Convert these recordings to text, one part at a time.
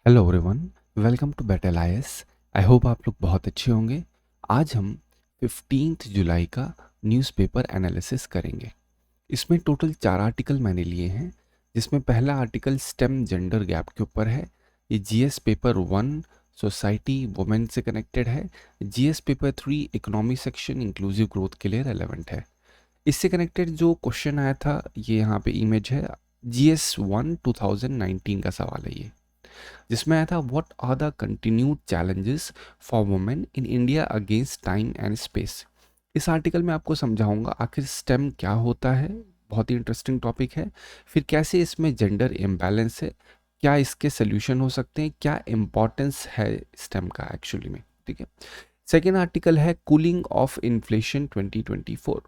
Hello everyone, welcome to Betel IAS. I hope आप लोग बहुत अच्छे होंगे। आज हम 15 जुलाई का न्यूज़पेपर एनालिसिस करेंगे। इसमें टोटल 4 आर्टिकल मैंने लिए हैं, जिसमें पहला आर्टिकल स्टेम जेंडर गैप के ऊपर है। ये जीएस पेपर 1 सोसाइटी वुमेन से कनेक्टेड है। GS paper 3 economy section inclusive growth के लिए रेलेवेंट है। इससे कनेक्टेड जो क्वेश्चन आया था, ये यहाँ पे इमेज है। जीएस 1 2019 का सवाल है ये, जिसमें आया था what are the continued challenges for women in India against time and space. इस आर्टिकल में आपको समझाऊंगा आखिर स्टेम क्या होता है, बहुत ही इंटरेस्टिंग टॉपिक है। फिर कैसे इसमें जेंडर इम्बैलेंस है, क्या इसके सोल्यूशन हो सकते हैं, क्या इंपॉर्टेंस है स्टेम का एक्चुअली में। ठीक है। सेकेंड आर्टिकल है कूलिंग ऑफ इन्फ्लेशन 2024।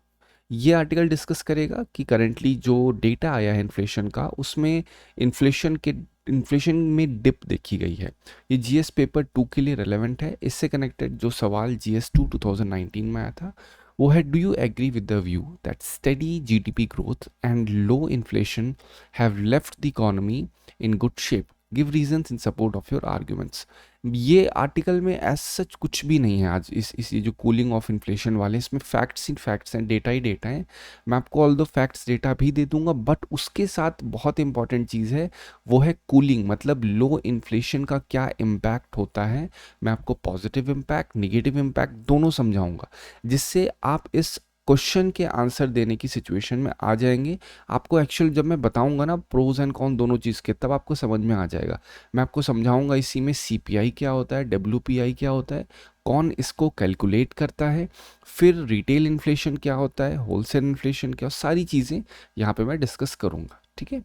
ये आर्टिकल डिस्कस करेगा कि करंटली जो डेटा आया है इन्फ्लेशन का, उसमें इन्फ्लेशन में डिप देखी गई है। ये जीएस पेपर 2 के लिए रेलेवेंट है। इससे कनेक्टेड जो सवाल जीएस 2 2019 में आया था वो है, do you agree with the view that steady GDP growth and low inflation have left the economy in good shape, give reasons in support of your arguments. ये आर्टिकल में एज सच कुछ भी नहीं है। आज इस ये जो कूलिंग ऑफ इन्फ्लेशन वाले, इसमें फैक्ट्स ही फैक्ट्स हैं, डेटा ही डेटा है। मैं आपको ऑल दो फैक्ट्स डेटा भी दे दूंगा, बट उसके साथ बहुत इंपॉर्टेंट चीज़ है, वो है कूलिंग, मतलब लो इन्फ्लेशन का क्या इम्पैक्ट होता है। मैं आपको पॉजिटिव इम्पैक्ट, निगेटिव इम्पैक्ट दोनों समझाऊंगा, जिससे आप इस क्वेश्चन के आंसर देने की सिचुएशन में आ जाएंगे। आपको एक्चुअल जब मैं बताऊंगा ना प्रोज एंड कॉन दोनों चीज़ के, तब आपको समझ में आ जाएगा। मैं आपको समझाऊंगा इसी में सीपीआई क्या होता है, डब्ल्यूपीआई क्या होता है, कौन इसको कैलकुलेट करता है, फिर रिटेल इन्फ्लेशन क्या होता है, होलसेल इन्फ्लेशन क्या, सारी चीज़ें यहाँ पे मैं डिस्कस करूँगा। ठीक है।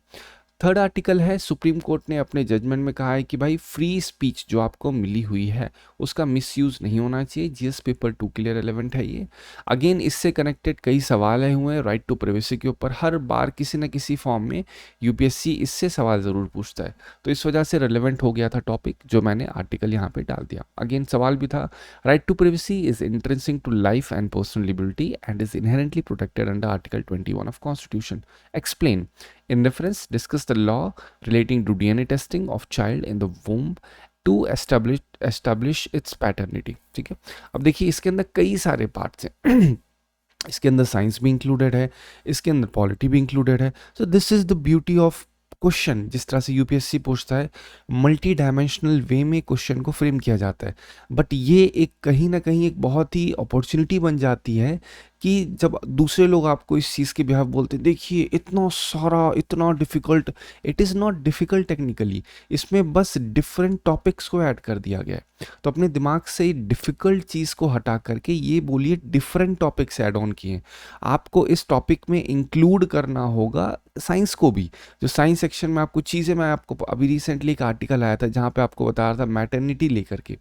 थर्ड आर्टिकल है, सुप्रीम कोर्ट ने अपने जजमेंट में कहा है कि भाई फ्री स्पीच जो आपको मिली हुई है उसका मिसयूज़ नहीं होना चाहिए। जीएस पेपर 2 के लिए रेलेवेंट है ये। अगेन इससे कनेक्टेड कई सवाल आए हुए हैं राइट टू प्राइवेसी के ऊपर। हर बार किसी न किसी फॉर्म में यूपीएससी इससे सवाल ज़रूर पूछता है, तो इस वजह से रेलेवेंट हो गया था टॉपिक, जो मैंने आर्टिकल यहाँ पे डाल दिया। अगेन सवाल भी था, right to privacy is intrinsic to life and personal liberty and is inherently protected under article 21 of constitution. Explain. In reference, discuss the law relating to DNA testing of child in the womb to establish its paternity। ठीक है। अब देखिए इसके अंदर कई सारे parts हैं। इसके अंदर साइंस भी इंक्लूडेड है, इसके अंदर पॉलिटी भी इंक्लूडेड है। So this is the beauty of question. जिस तरह से यूपीएससी पूछता है, मल्टी डायमेंशनल वे में क्वेश्चन को फ्रेम किया जाता है। बट ये एक कहीं ना कहीं एक बहुत ही अपॉर्चुनिटी बन जाती है कि जब दूसरे लोग आपको इस चीज़ के बिहाफ बोलते हैं, देखिए इतना सारा, इतना difficult. It is not difficult technically, इसमें बस डिफरेंट टॉपिक्स को ऐड कर दिया गया है। तो अपने दिमाग से डिफ़िकल्ट चीज़ को हटा करके ये बोलिए डिफरेंट टॉपिक्स ऐड ऑन किए। आपको इस टॉपिक में इंक्लूड करना होगा साइंस को भी। जो साइंस सेक्शन में आपको चीज़ें, मैं आपको अभी रिसेंटली एक आर्टिकल आया था जहाँ पे आपको बता रहा था मैटरनिटी लेकर के,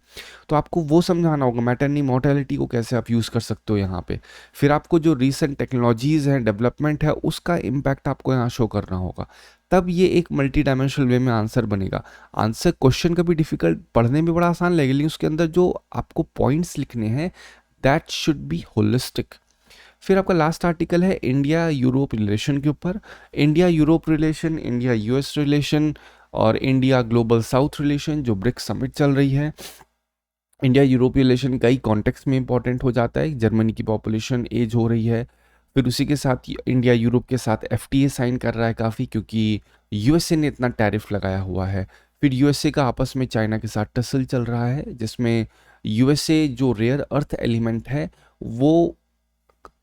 तो आपको वो समझाना होगा मैटरनिटी मोर्टेलिटी को कैसे आप यूज़ कर सकते हो यहाँ पे। फिर आपको जो रीसेंट टेक्नोलॉजीज़ हैं, डेवलपमेंट है, उसका इम्पैक्ट आपको यहाँ शो करना होगा। तब ये एक मल्टी डायमेंशनल वे में आंसर बनेगा। आंसर क्वेश्चन कभी डिफिकल्ट, पढ़ने में बड़ा आसान लगेगा, लेकिन उसके अंदर जो आपको पॉइंट्स लिखने हैं दैट शुड बी होलिस्टिक। फिर आपका लास्ट आर्टिकल है इंडिया यूरोप रिलेशन के ऊपर। India Europe relation, India US relation और इंडिया ग्लोबल साउथ रिलेशन, जो ब्रिक्स समिट चल रही है। इंडिया यूरोप रिलेशन कई कॉन्टेक्स्ट में इंपॉर्टेंट हो जाता है। जर्मनी की पॉपुलेशन एज हो रही है, फिर उसी के साथ इंडिया यूरोप के साथ एफटीए साइन कर रहा है काफ़ी, क्योंकि यूएसए ने इतना टैरिफ लगाया हुआ है। फिर यूएसए का आपस में चाइना के साथ टसल चल रहा है, जिसमें यूएसए जो रेयर अर्थ एलिमेंट है वो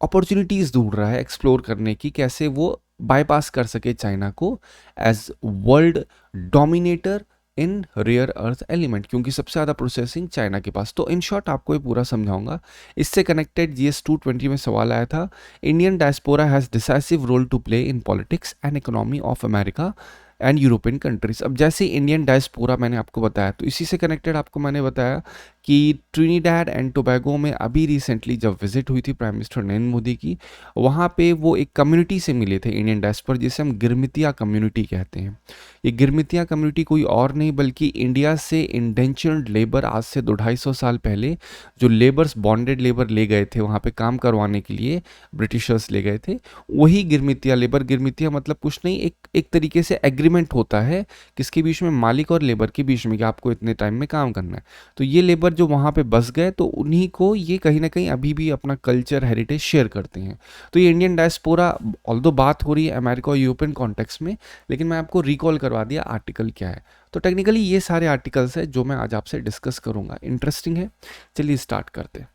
अपॉर्चुनिटीज़ ढूंढ रहा है एक्सप्लोर करने की, कैसे वो बाईपास कर सके चाइना को एज वर्ल्ड डोमिनेटर इन रेयर अर्थ एलिमेंट, क्योंकि सबसे ज़्यादा प्रोसेसिंग चाइना के पास। तो इन शॉर्ट आपको ये पूरा समझाऊंगा। इससे कनेक्टेड जीएस 220 में सवाल आया था, Indian diaspora has decisive role to play in politics and economy of America and European countries. अब जैसे इंडियन डायस्पोरा मैंने आपको बताया, तो इसी से कनेक्टेड आपको मैंने बताया कि ट्रिनिडैड एंड टोबैगो में अभी रिसेंटली जब विजिट हुई थी प्राइम मिनिस्टर नरेंद्र मोदी की, वहाँ पे वो एक कम्युनिटी से मिले थे इंडियन डायस्पोरा, जिसे हम गिरमितिया कम्युनिटी कहते हैं। ये गिरमितिया कम्युनिटी कोई और नहीं बल्कि इंडिया से इंडेंचर्ड लेबर आज से 250 साल पहले जो लेबर्स बॉन्डेड लेबर ले गए थे वहाँ पे काम करवाने के लिए, ब्रिटिशर्स ले गए थे, वही गिरमितिया लेबर। गिरमितिया मतलब कुछ नहीं, एक तरीके से एग्रीमेंट होता है किसके बीच में, मालिक और लेबर के बीच में, कि आपको इतने टाइम में काम करना है। तो ये लेबर जो वहाँ पे बस गए तो उन्हीं को ये कहीं ना कहीं अभी भी अपना कल्चर हेरिटेज शेयर करते हैं। तो ये इंडियन डायस्पोरा, ऑल्दो बात हो रही है अमेरिका और यूरोपियन कॉन्टेक्स्ट में, लेकिन मैं आपको रिकॉल करवा दिया आर्टिकल क्या है। तो टेक्निकली ये सारे आर्टिकल्स हैं जो मैं आज आपसे डिस्कस करूंगा। इंटरेस्टिंग है, चलिए स्टार्ट करते हैं।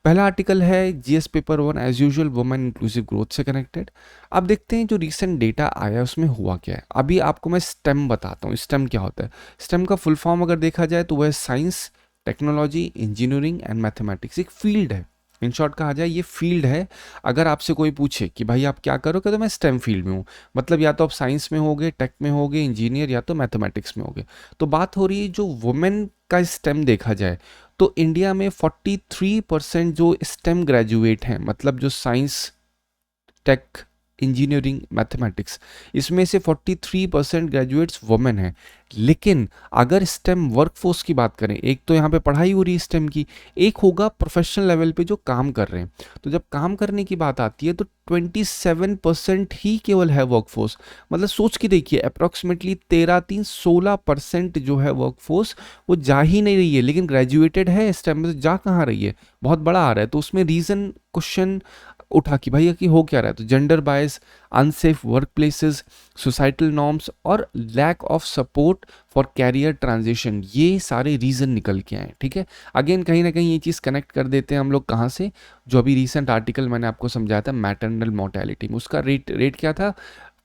पहला आर्टिकल है GS paper 1 as usual women inclusive growth से कनेक्टेड। अब देखते हैं जो रीसेंट डेटा आया उसमें हुआ क्या है। अभी आपको मैं स्टेम बताता हूँ। स्टेम क्या होता है? स्टेम का फुल फॉर्म अगर देखा जाए तो वह science, technology, engineering and mathematics, एक फील्ड है। इन शॉर्ट कहा जाए ये फील्ड है। अगर आपसे कोई पूछे कि भाई आप क्या करोगे, तो मैं स्टेम फील्ड में हूँ। मतलब या तो आप साइंस में होगे, टेक में होगे, इंजीनियर, या तो मैथमेटिक्स में होगे। तो बात हो रही है जो वुमेन का स्टेम देखा जाए तो इंडिया में 43% जो स्टेम ग्रेजुएट हैं, मतलब जो साइंस, टेक, इंजीनियरिंग, मैथमेटिक्स, इसमें से 43% ग्रेजुएट्स वुमेन हैं। लेकिन अगर स्टेम वर्कफोर्स की बात करें, एक तो यहाँ पे पढ़ाई हो रही है स्टेम की, एक होगा प्रोफेशनल लेवल पे जो काम कर रहे हैं। तो जब काम करने की बात आती है तो 27% ही केवल है वर्कफोर्स। मतलब सोच के देखिए, अप्रॉक्सीमेटली 13-16% जो है वर्कफोर्स वो जा ही नहीं रही है, लेकिन ग्रेजुएटेड है स्टेम में, तो जा कहाँ रही है? बहुत बड़ा आ रहा है। तो उसमें रीज़न क्वेश्चन उठा कि भैया कि हो क्या रहा है। तो gender bias, unsafe work places, societal norms और lack of support for career transition, ये सारे रीज़न निकल के आए। ठीक है, अगेन कहीं ना कहीं ये चीज़ कनेक्ट कर देते हैं हम लोग कहाँ से, जो अभी रिसेंट आर्टिकल मैंने आपको समझाया था मैटरनल मोर्टेलिटी में, उसका रेट क्या था,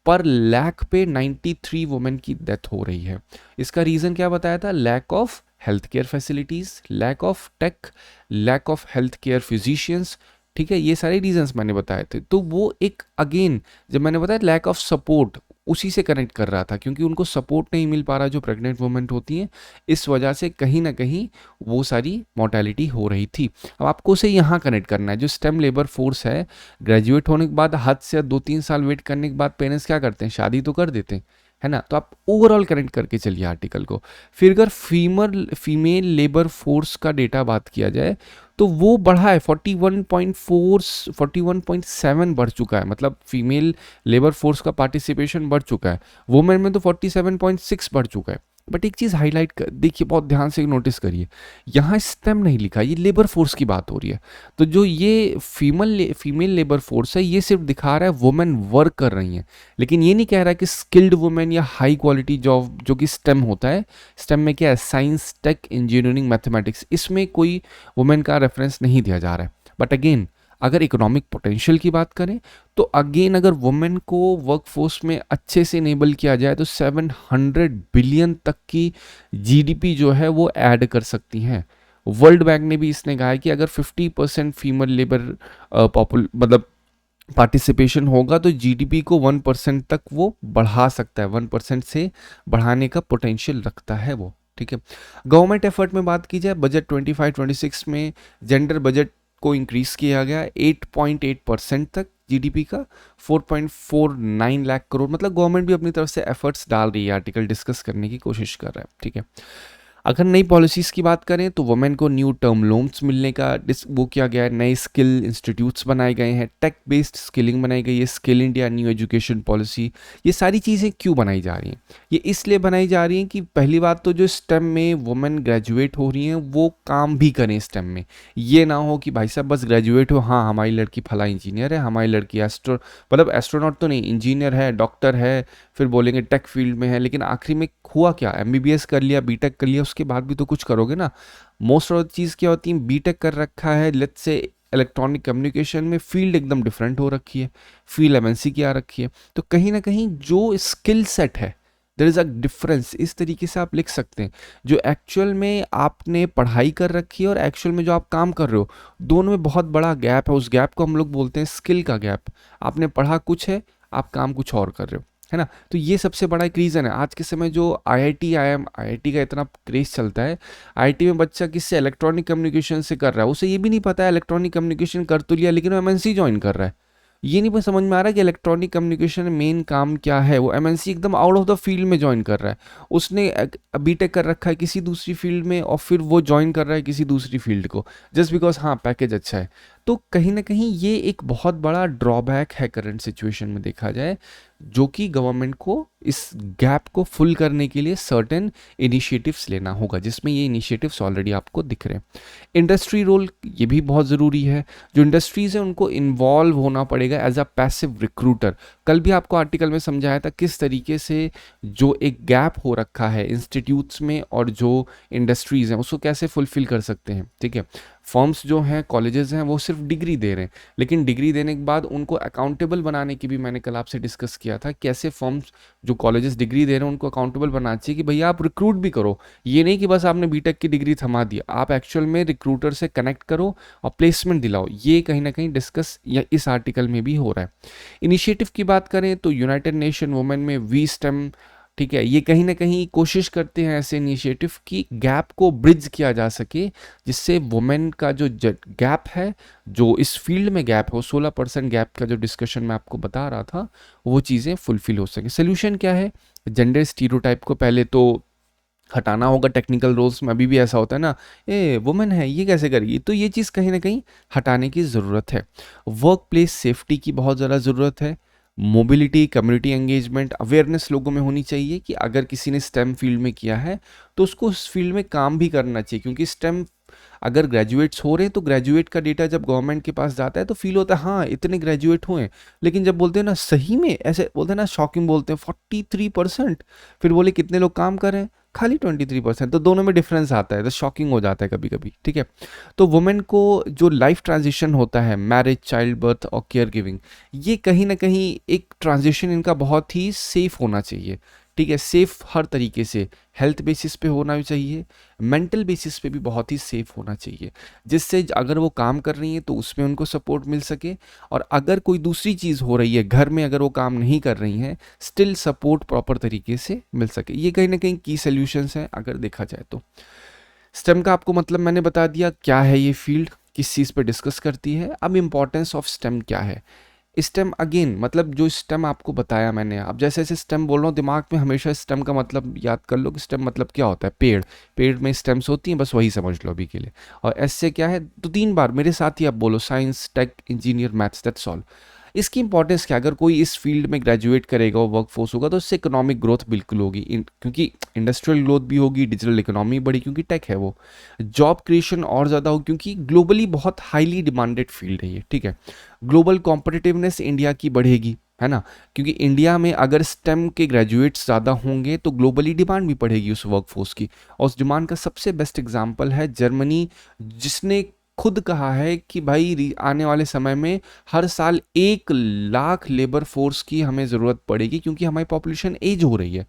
पर लाख पे 93 वुमेन की डेथ हो रही है। इसका रीज़न क्या बताया था? Lack of health care facilities, lack of tech, lack of health care physicians. ठीक है, ये सारे रीजंस मैंने बताए थे। तो वो एक अगेन जब मैंने बताया लैक ऑफ सपोर्ट, उसी से कनेक्ट कर रहा था, क्योंकि उनको सपोर्ट नहीं मिल पा रहा जो प्रेग्नेंट वुमेन होती हैं, इस वजह से कहीं ना कहीं वो सारी मोर्टेलिटी हो रही थी। अब आपको उसे यहाँ कनेक्ट करना है, जो स्टेम लेबर फोर्स है, ग्रेजुएट होने के बाद हद से 2-3 साल वेट करने के बाद पेरेंट्स क्या करते हैं, शादी तो कर देते हैं, है ना। तो आप ओवरऑल कनेक्ट करके चलिए आर्टिकल को। फिर अगर फीमेल लेबर फोर्स का डेटा बात किया जाए तो वो बढ़ा है, 41.4 41.7 बढ़ चुका है। मतलब फीमेल लेबर फोर्स का पार्टिसिपेशन बढ़ चुका है। वुमेन में तो 47.6 बढ़ चुका है। बट एक चीज़ हाईलाइट कर देखिए, बहुत ध्यान से नोटिस करिए, यहाँ स्टेम नहीं लिखा, ये लेबर फोर्स की बात हो रही है। तो जो ये फीमेल लेबर फोर्स है, ये सिर्फ दिखा रहा है वुमेन वर्क कर रही हैं, लेकिन ये नहीं कह रहा कि स्किल्ड वुमेन या हाई क्वालिटी जॉब जो कि स्टेम होता है। स्टेम में क्या है? साइंस, टेक, इंजीनियरिंग, मैथमेटिक्स, इसमें कोई वुमेन का रेफरेंस नहीं दिया जा रहा है। बट अगेन अगर इकोनॉमिक पोटेंशियल की बात करें तो अगेन अगर वुमेन को वर्कफोर्स में अच्छे से इनेबल किया जाए तो 700 बिलियन तक की जीडीपी जो है वो ऐड कर सकती हैं। वर्ल्ड बैंक ने भी इसने कहा है कि अगर 50% फीमेल लेबर मतलब पार्टिसिपेशन होगा तो जीडीपी को 1% तक वो बढ़ा सकता है, 1% से बढ़ाने का पोटेंशियल रखता है वो। ठीक है, गवर्नमेंट एफर्ट में बात की जाए, बजट 25-26 में जेंडर बजट को इंक्रीज किया गया 8.8% तक जीडीपी का, 4.49 लाख करोड़। मतलब गवर्नमेंट भी अपनी तरफ से एफर्ट्स डाल रही है, आर्टिकल डिस्कस करने की कोशिश कर रहा है। ठीक है, अगर नई पॉलिसीज़ की बात करें तो वुमेन को न्यू टर्म लोन्स मिलने का वो किया गया है, नए स्किल इंस्टीट्यूट्स बनाए गए हैं, टेक बेस्ड स्किलिंग बनाई गई है, skill India new education policy. ये सारी चीज़ें क्यों बनाई जा रही हैं? ये इसलिए बनाई जा रही हैं कि पहली बात तो जो स्टेम में वुमेन ग्रेजुएट हो रही हैं वो काम भी करें स्टेम में। ये ना हो कि भाई साहब बस ग्रेजुएट हो, हाँ हमारी लड़की फला इंजीनियर है, हमारी लड़की मतलब एस्ट्रोनॉट तो नहीं, इंजीनियर है, डॉक्टर है, फिर बोलेंगे टेक फील्ड में है, लेकिन आखिरी में हुआ क्या? एमबीबीएस कर लिया, बीटेक कर लिया, उसके बाद भी तो कुछ करोगे ना। मोस्ट ऑफ द चीज़ क्या होती है, बीटेक कर रखा है, लेट्स से इलेक्ट्रॉनिक कम्युनिकेशन में, फील्ड एकदम डिफरेंट हो रखी है, फील्ड एमएनसी की आ रखी है, तो कहीं ना कहीं जो स्किल सेट है देयर इज़ अ डिफरेंस। इस तरीके से आप लिख सकते हैं, जो एक्चुअल में आपने पढ़ाई कर रखी है और एक्चुअल में जो आप काम कर रहे हो, दोनों में बहुत बड़ा गैप है। उस गैप को हम लोग बोलते हैं स्किल का गैप। आपने पढ़ा कुछ है, आप काम कुछ और कर रहे हो, है ना। तो ये सबसे बड़ा एक रीज़न है। आज के समय जो आईआईटी का इतना क्रेज चलता है, आईआईटी में बच्चा किससे, इलेक्ट्रॉनिक कम्युनिकेशन से कर रहा है, उसे ये भी नहीं पता है इलेक्ट्रॉनिक कम्युनिकेशन कर तो लिया, लेकिन वो एमएनसी ज्वाइन कर रहा है। ये नहीं समझ में आ रहा कि इलेक्ट्रॉनिक कम्युनिकेशन मेन काम क्या है। वो एमएनसी एकदम आउट ऑफ द फील्ड में ज्वाइन कर रहा है। उसने बीटेक कर रखा है किसी दूसरी फील्ड में और फिर वो ज्वाइन कर रहा है किसी दूसरी फील्ड को, जस्ट बिकॉज हाँ पैकेज अच्छा है। तो कहीं ना कहीं ये एक बहुत बड़ा ड्रॉबैक है करंट सिचुएशन में देखा जाए, जो कि गवर्नमेंट को इस गैप को फुल करने के लिए सर्टेन इनिशिएटिव्स लेना होगा, जिसमें ये इनिशिएटिव्स ऑलरेडी आपको दिख रहे हैं। इंडस्ट्री रोल ये भी बहुत ज़रूरी है। जो इंडस्ट्रीज़ हैं उनको इन्वॉल्व होना पड़ेगा एज अ पैसिव रिक्रूटर। कल भी आपको आर्टिकल में समझाया था किस तरीके से जो एक गैप हो रखा है इंस्टीट्यूट्स में और जो इंडस्ट्रीज़ हैं उसको कैसे फुलफिल कर सकते हैं। ठीक है, फर्म्स जो हैं, कॉलेजेस हैं, वो सिर्फ डिग्री दे रहे हैं, लेकिन डिग्री देने के बाद उनको अकाउंटेबल बनाने की भी मैंने कल आपसे डिस्कस किया था। कैसे फर्म्स जो कॉलेजेस डिग्री दे रहे हैं उनको अकाउंटेबल बनाना चाहिए कि भैया आप रिक्रूट भी करो, ये नहीं कि बस आपने बीटेक की डिग्री थमा दी, आप एक्चुअल में रिक्रूटर से कनेक्ट करो और प्लेसमेंट दिलाओ। ये कहीं ना कहीं डिस्कस या इस आर्टिकल में भी हो रहा है। इनिशिएटिव की बात करें तो यूनाइटेड नेशन वुमेन में वी स्टेम, ठीक है, ये कहीं ना कहीं कोशिश करते हैं ऐसे इनिशिएटिव की गैप को ब्रिज किया जा सके, जिससे वुमेन का जो गैप है, जो इस फील्ड में गैप है, वो 16% गैप का जो डिस्कशन मैं आपको बता रहा था, वो चीज़ें फुलफिल हो सके। सोल्यूशन क्या है? जेंडर स्टीरियोटाइप को पहले तो हटाना होगा। टेक्निकल रोल्स में अभी भी ऐसा होता है ना, ए वुमेन है ये कैसे करेगी, तो ये चीज़ कहीं ना कहीं हटाने की ज़रूरत है। वर्क प्लेस सेफ्टी की बहुत ज़्यादा ज़रूरत है। मोबिलिटी, कम्युनिटी एंगेजमेंट, अवेयरनेस लोगों में होनी चाहिए कि अगर किसी ने स्टेम फील्ड में किया है तो उसको उस फील्ड में काम भी करना चाहिए, क्योंकि स्टेम अगर ग्रेजुएट्स हो रहे हैं तो ग्रेजुएट का डेटा जब गवर्नमेंट के पास जाता है तो फील होता है हाँ इतने ग्रेजुएट हुए हैं, लेकिन जब बोलते हैं ना सही में, ऐसे बोलते हैं ना, शॉकिंग बोलते हैं 43%, फिर बोले कितने लोग काम कर रहे हैं, खाली 23%, तो दोनों में डिफरेंस आता है, तो शॉकिंग हो जाता है कभी कभी। ठीक है, तो वुमेन को जो लाइफ ट्रांजिशन होता है, मैरिज, चाइल्ड बर्थ और केयर गिविंग, ये कहीं ना कहीं एक ट्रांजिशन इनका बहुत ही सेफ होना चाहिए। ठीक है, सेफ हर तरीके से, हेल्थ बेसिस पे होना भी चाहिए, मेंटल बेसिस पे भी बहुत ही सेफ होना चाहिए, जिससे अगर वो काम कर रही हैं तो उसमें उनको सपोर्ट मिल सके, और अगर कोई दूसरी चीज़ हो रही है घर में, अगर वो काम नहीं कर रही हैं, स्टिल सपोर्ट प्रॉपर तरीके से मिल सके। ये कहीं ना कहीं की सॉल्यूशंस हैं अगर देखा जाए तो। स्टेम का आपको मतलब मैंने बता दिया क्या है ये फील्ड, किस चीज़ पे डिस्कस करती है। अब इम्पॉर्टेंस ऑफ स्टेम क्या है? स्टेम अगेन मतलब जो स्टेम आपको बताया मैंने, अब जैसे जैसे स्टेम बोल रहा हूँ दिमाग में हमेशा स्टेम का मतलब याद कर लो कि स्टेम मतलब क्या होता है। पेड़, पेड़ में स्टेम्स होती हैं, बस वही समझ लो अभी के लिए। और एस से क्या है, तो 3 बार मेरे साथ ही आप बोलो, science, tech, engineer, maths, that's all. इसकी इंपॉर्टेंस क्या, अगर कोई इस फील्ड में ग्रेजुएट करेगा और वर्क फोर्स होगा तो उससे इकोनॉमिक ग्रोथ बिल्कुल होगी, क्योंकि इंडस्ट्रियल ग्रोथ भी होगी, डिजिटल इकोनॉमी बढ़ी क्योंकि टेक है वो, जॉब क्रिएशन और ज़्यादा होगी क्योंकि ग्लोबली बहुत हाईली डिमांडेड फील्ड है ये। ठीक है, ग्लोबल कॉम्पिटिटिवनेस इंडिया की बढ़ेगी, है ना, क्योंकि इंडिया में अगर स्टेम के ग्रेजुएट्स ज़्यादा होंगे तो ग्लोबली डिमांड भी बढ़ेगी उस वर्कफोर्स की। और उस डिमांड का सबसे बेस्ट एग्जांपल है जर्मनी, जिसने खुद कहा है कि भाई आने वाले समय में हर साल 1 लाख लेबर फोर्स की हमें ज़रूरत पड़ेगी, क्योंकि हमारी पॉपुलेशन एज हो रही है।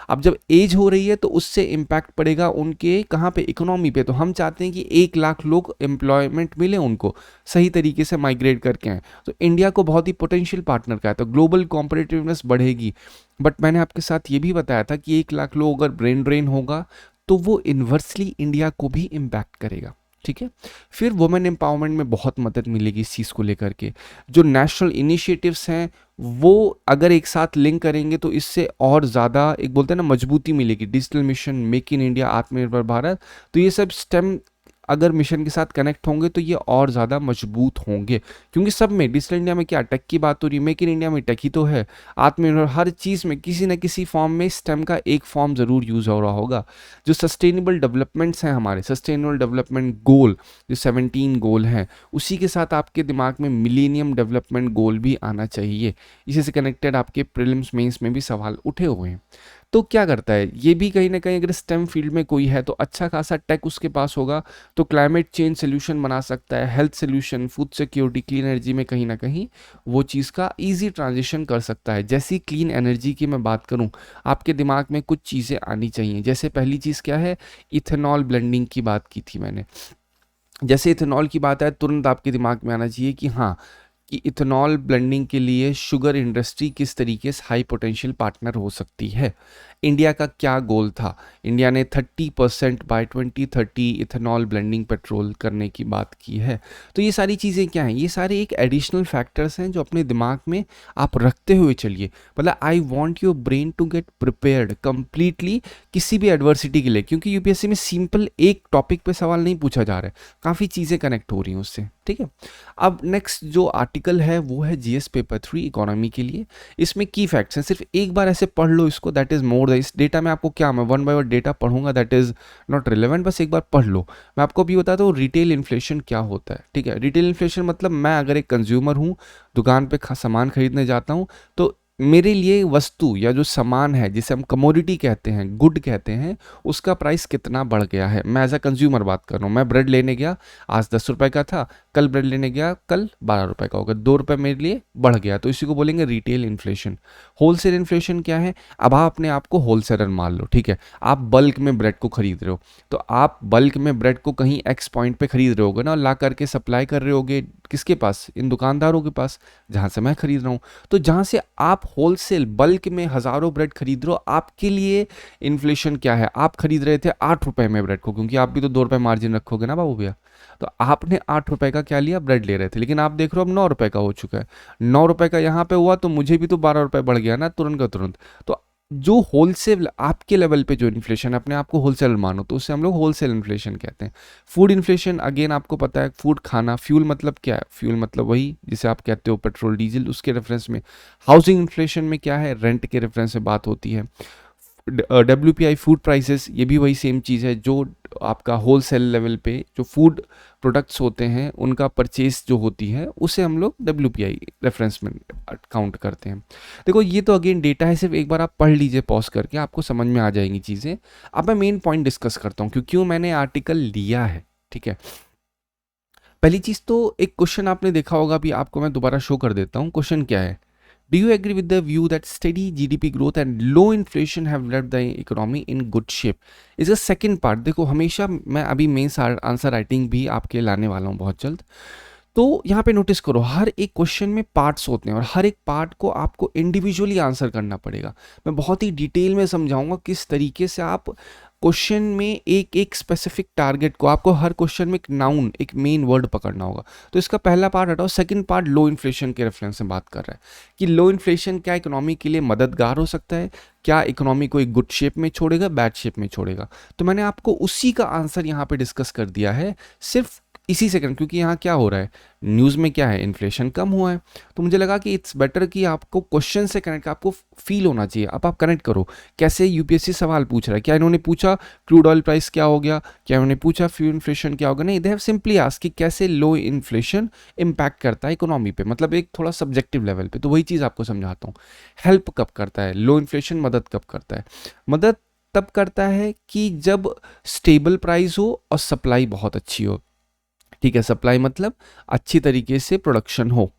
अब जब एज हो रही है तो उससे इम्पैक्ट पड़ेगा उनके कहाँ पे, इकोनॉमी पे। तो हम चाहते हैं कि 1 लाख लोग एम्प्लॉयमेंट मिले उनको, सही तरीके से माइग्रेट करके आए। तो इंडिया को बहुत ही पोटेंशियल पार्टनर का है, तो ग्लोबल कॉम्पिटिटिवनेस बढ़ेगी। बट मैंने आपके साथ ये भी बताया था कि 1 लाख लोग अगर ब्रेन ड्रेन होगा तो वो इन्वर्सली इंडिया को भी इम्पैक्ट करेगा। ठीक है, फिर वुमेन एम्पावरमेंट में बहुत मदद मिलेगी इस चीज़ को लेकर के। जो नेशनल इनिशिएटिव्स हैं वो अगर एक साथ लिंक करेंगे तो इससे और ज़्यादा, एक बोलते हैं ना, मजबूती मिलेगी। Digital mission, make in India, आत्मनिर्भर भारत, तो ये सब स्टेम अगर मिशन के साथ कनेक्ट होंगे तो ये और ज़्यादा मजबूत होंगे, क्योंकि सब में, डिजिटल इंडिया में क्या टेक की बात हो रही है, मेक इन इंडिया में टेक ही तो है, आत्मनिर्भर, हर चीज़ में किसी न किसी फॉर्म में स्टेम का एक फॉर्म ज़रूर यूज़ हो रहा होगा। जो सस्टेनेबल डेवलपमेंट्स हैं हमारे, सस्टेनेबल डेवलपमेंट गोल जो 17 गोल हैं, उसी के साथ आपके दिमाग में मिलेनियम डेवलपमेंट गोल भी आना चाहिए। इसी से कनेक्टेड आपके प्रीलिम्स मेंस में भी सवाल उठे हुए हैं। तो क्या करता है ये भी कहीं ना कहीं, अगर स्टेम फील्ड में कोई है तो अच्छा खासा टेक उसके पास होगा, तो क्लाइमेट चेंज सोल्यूशन बना सकता है, health solution, food security, clean energy में कहीं ना कहीं वो चीज़ का इजी ट्रांजिशन कर सकता है। जैसी क्लीन एनर्जी की मैं बात करूं, आपके दिमाग में कुछ चीज़ें आनी चाहिए। जैसे पहली चीज़ क्या है, इथेनॉल ब्लेंडिंग की बात की थी मैंने। जैसे इथेनॉल की बात है तुरंत आपके दिमाग में आना चाहिए कि हाँ, कि इथेनॉल ब्लेंडिंग के लिए शुगर इंडस्ट्री किस तरीके से हाई पोटेंशियल पार्टनर हो सकती है। इंडिया का क्या गोल था, इंडिया ने 30% बाय 2030 इथेनॉल ब्लेंडिंग पेट्रोल करने की बात की है। तो ये सारी चीज़ें क्या हैं, ये सारे एक एडिशनल फैक्टर्स हैं जो अपने दिमाग में आप रखते हुए चलिए। मतलब I want your brain to get prepared completely किसी भी एडवर्सिटी के लिए, क्योंकि यूपीएससी में सिंपल एक टॉपिक पे सवाल नहीं पूछा जा रहा है, काफ़ी चीज़ें कनेक्ट हो रही हैं उससे। ठीक है। अब नेक्स्ट जो आर्टिकल है वो है जीएस पेपर 3 इकोनॉमी के लिए। इसमें की फैक्ट्स हैं, सिर्फ एक बार ऐसे पढ़ लो इसको, दैट इज़ मोर। इस डेटा में आपको क्या, मैं वन बाय वन डेटा पढ़ूंगा, दैट इज़ नॉट रिलेवेंट, बस एक बार पढ़ लो। मैं आपको भी बताता हूँ रिटेल इन्फ्लेशन क्या होता है। ठीक है, रिटेल इन्फ्लेशन मतलब मैं अगर एक कंज्यूमर हूँ, दुकान पे सामान खरीदने जाता हूँ, तो मेरे लिए वस्तु या जो सामान है जिसे हम कमोडिटी कहते हैं, गुड कहते हैं, उसका प्राइस कितना बढ़ गया है। मैं एज अ कंज्यूमर बात कर रहा हूँ। मैं ब्रेड लेने गया, आज 10 रुपए का था, कल ब्रेड लेने गया, कल 12 रुपए का होगा, 2 रुपए मेरे लिए बढ़ गया, तो इसी को बोलेंगे रिटेल इन्फ्लेशन। होलसेल इन्फ्लेशन क्या है, अब आप अपने आप को होलसेलर मान लो। ठीक है, आप बल्क में ब्रेड को खरीद रहे हो, तो आप बल्क में ब्रेड को कहीं एक्स पॉइंट पे खरीद रहे होगे ना, ला करके सप्लाई कर रहे होगे किसके पास, इन दुकानदारों के पास जहाँ से मैं खरीद रहा हूँ। तो जहाँ से आप होलसेल बल्क में हज़ारों ब्रेड खरीद रहे हो, आपके लिए इन्फ्लेशन क्या है, आप खरीद रहे थे 8 रुपए में ब्रेड को, क्योंकि आप भी तो 2 रुपए मार्जिन रखोगे ना बाबू भैया। तो आपने 8 रुपए का क्या लिया, ब्रेड ले रहे थे, लेकिन आप देख रहे हो अब 9 रुपए का हो चुका है। 9 रुपए का यहाँ पे हुआ तो मुझे भी तो 12 रुपए बढ़ गया ना, तुरंत का तुरंत। तो जो होलसेल आपके लेवल पे जो इन्फ्लेशन है, अपने आप को होलसेलर मानो, तो उसे हम लोग होलसेल इन्फ्लेशन कहते हैं। फूड इन्फ्लेशन, अगेन आपको पता है, फूड खाना। फ्यूल मतलब क्या है, फ्यूल मतलब वही जिसे आप कहते हो पेट्रोल डीजल, उसके रेफरेंस में। हाउसिंग इन्फ्लेशन में क्या है, रेंट के रेफरेंस में बात होती है। WPI फूड प्राइसेस, ये भी वही सेम चीज़ है, जो आपका होलसेल लेवल पे जो फूड प्रोडक्ट्स होते हैं उनका परचेस जो होती है, उसे हम लोग WPI रेफरेंस में काउंट करते हैं। देखो ये तो अगेन डेटा है, सिर्फ एक बार आप पढ़ लीजिए पॉज करके, आपको समझ में आ जाएंगी चीज़ें। अब मैं मेन पॉइंट डिस्कस करता हूँ क्यों मैंने आर्टिकल लिया है। ठीक है, पहली चीज़ तो एक क्वेश्चन आपने देखा होगा, अभी आपको मैं दोबारा शो कर देता हूँ। क्वेश्चन क्या है, Do you agree with the view that steady GDP growth and low inflation have left the economy in good shape? इसका सेकंड पार्ट देखो, हमेशा मैं अभी मेन आंसर राइटिंग भी आपके लाने वाला हूँ बहुत जल्द। तो यहाँ पे नोटिस करो, हर एक क्वेश्चन में पार्ट्स होते हैं और हर एक पार्ट को आपको इंडिविजुअली आंसर करना पड़ेगा। मैं बहुत ही डिटेल में समझाऊंगा किस तरीके से आप क्वेश्चन में एक एक स्पेसिफिक टारगेट को, आपको हर क्वेश्चन में एक नाउन, एक मेन वर्ड पकड़ना होगा। तो इसका पहला पार्ट हटाओ, सेकंड पार्ट लो इन्फ्लेशन के रेफरेंस में बात कर रहा है कि लो इन्फ्लेशन क्या इकोनॉमी के लिए मददगार हो सकता है, क्या इकोनॉमी को एक गुड शेप में छोड़ेगा, बैड शेप में छोड़ेगा। तो मैंने आपको उसी का आंसर यहाँ पे डिस्कस कर दिया है सिर्फ इसी सेकंड, क्योंकि यहाँ क्या हो रहा है, न्यूज़ में क्या है, इन्फ्लेशन कम हुआ है। तो मुझे लगा कि इट्स बेटर कि आपको क्वेश्चन से कनेक्ट, आपको फील होना चाहिए। अब आप कनेक्ट करो, कैसे यूपीएससी सवाल पूछ रहा है, क्या इन्होंने पूछा क्रूड ऑयल प्राइस क्या हो गया, क्या इन्होंने पूछा फ्यूल इन्फ्लेशन क्या होगा, नहीं, दे हैव सिंपली आस्क्ड कि कैसे लो इन्फ्लेशन इम्पैक्ट करता है इकोनॉमी पे, मतलब एक थोड़ा सब्जेक्टिव लेवल पे। तो वही चीज़ आपको समझाता हूँ। हेल्प कब करता है लो इन्फ्लेशन, मदद कब करता है, मदद तब करता है कि जब स्टेबल प्राइस हो और सप्लाई बहुत अच्छी हो। ठीक है, सप्लाई मतलब अच्छी तरीके से प्रोडक्शन हो।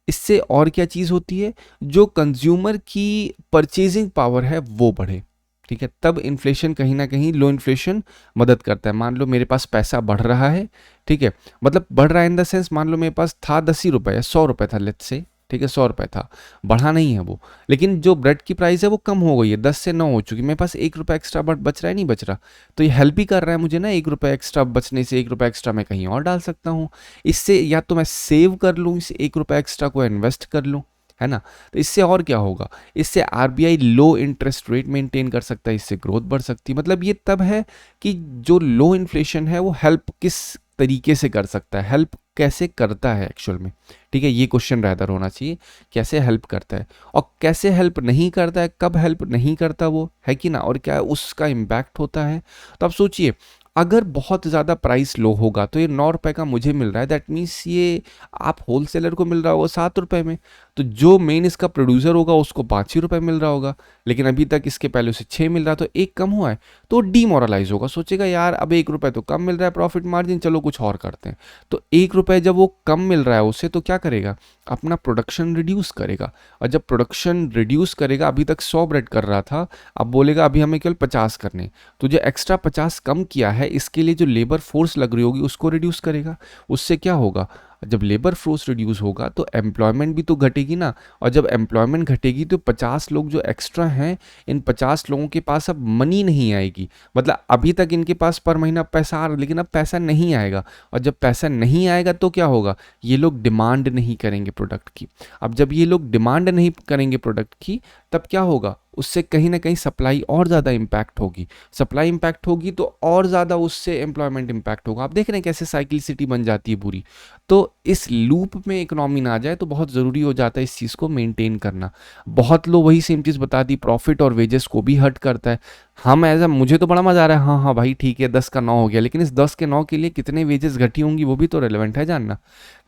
इससे और क्या चीज़ होती है, जो कंज्यूमर की परचेजिंग पावर है वो बढ़े। ठीक है, तब इन्फ्लेशन कहीं ना कहीं, लो इन्फ्लेशन मदद करता है। मान लो मेरे पास पैसा बढ़ रहा है, ठीक है, मतलब बढ़ रहा है इन द सेंस, मान लो मेरे पास था 10 ही रुपये या 100 रुपये था, लेट्स से, ठीक है, 100 रुपये था, बढ़ा नहीं है वो, लेकिन जो ब्रेड की प्राइस है वो कम हो गई है, 10 से 9 हो चुकी, मेरे पास 1 रुपये एक्स्ट्रा बच रहा है, नहीं बच रहा। तो ये हेल्प ही कर रहा है मुझे ना, 1 रुपये एक्स्ट्रा बचने से 1 रुपये एक्स्ट्रा मैं कहीं और डाल सकता हूँ। इससे या तो मैं सेव कर लूँ, इस 1 रुपये एक्स्ट्रा को इन्वेस्ट कर लूँ, है ना। तो इससे और क्या होगा, इससे आरबीआई लो इंटरेस्ट रेट मेंटेन कर सकता है, इससे ग्रोथ बढ़ सकती है। मतलब ये तब है कि जो लो इन्फ्लेशन है वो हेल्प किस तरीके से कर सकता है, हेल्प कैसे करता है एक्चुअल में। ठीक है, ये क्वेश्चन रैदर होना चाहिए, कैसे हेल्प करता है और कैसे हेल्प नहीं करता है, कब हेल्प नहीं करता वो, है कि ना, और क्या उसका इम्पैक्ट होता है। तो आप सोचिए, अगर बहुत ज़्यादा प्राइस लो होगा तो ये 9 रुपये का मुझे मिल रहा है, दैट मीन्स ये आप होलसेलर को मिल रहा होगा 7 रुपये में, तो जो मेन इसका प्रोड्यूसर होगा उसको 5 ही रुपये मिल रहा होगा, लेकिन अभी तक इसके पहले उसे 6 मिल रहा, तो एक कम हुआ है, तो डीमोरलाइज होगा, सोचेगा यार अब 1 रुपये तो कम मिल रहा है प्रॉफिट मार्जिन, चलो कुछ और करते हैं। तो 1 रुपये जब वो कम मिल रहा है उसे, तो क्या करेगा, अपना प्रोडक्शन रिड्यूस करेगा, और जब प्रोडक्शन रिड्यूस करेगा, अभी तक 100 ब्रेड कर रहा था, अब बोलेगा अभी हमें केवल 50 करने, तो जो एक्स्ट्रा 50 कम किया है इसके लिए जो लेबर फोर्स लग रही होगी उसको रिड्यूस करेगा। उससे क्या होगा, जब लेबर फोर्स रिड्यूस होगा तो एम्प्लॉयमेंट भी तो घटेगी ना, और जब एम्प्लॉयमेंट घटेगी तो 50 लोग जो एक्स्ट्रा हैं, इन 50 लोगों के पास अब मनी नहीं आएगी, मतलब अभी तक इनके पास पर महीना पैसा आ रहा, लेकिन अब पैसा नहीं आएगा, और जब पैसा नहीं आएगा तो क्या होगा, ये लोग डिमांड नहीं करेंगे प्रोडक्ट की। अब जब ये लोग डिमांड नहीं करेंगे प्रोडक्ट की, तब क्या होगा, उससे कहीं ना कहीं सप्लाई और ज़्यादा इम्पैक्ट होगी, सप्लाई इम्पैक्ट होगी तो और ज़्यादा उससे एम्प्लॉयमेंट इम्पैक्ट होगा। आप देख रहे हैं कैसे साइक्लिसिटी बन जाती है पूरी। तो इस लूप में इकोनॉमी ना आ जाए तो बहुत ज़रूरी हो जाता है इस चीज़ को मेंटेन करना। बहुत लोग वही सेम चीज़ बता दी, प्रॉफिट और वेजेस को भी हर्ट करता है। हम एज अ मुझे तो बड़ा मज़ा आ रहा है, हाँ हाँ भाई ठीक है 10 का 9 हो गया, लेकिन इस 10 के 9 के लिए कितने वेजेस घटी होंगी वो भी तो रेलेवेंट है जानना,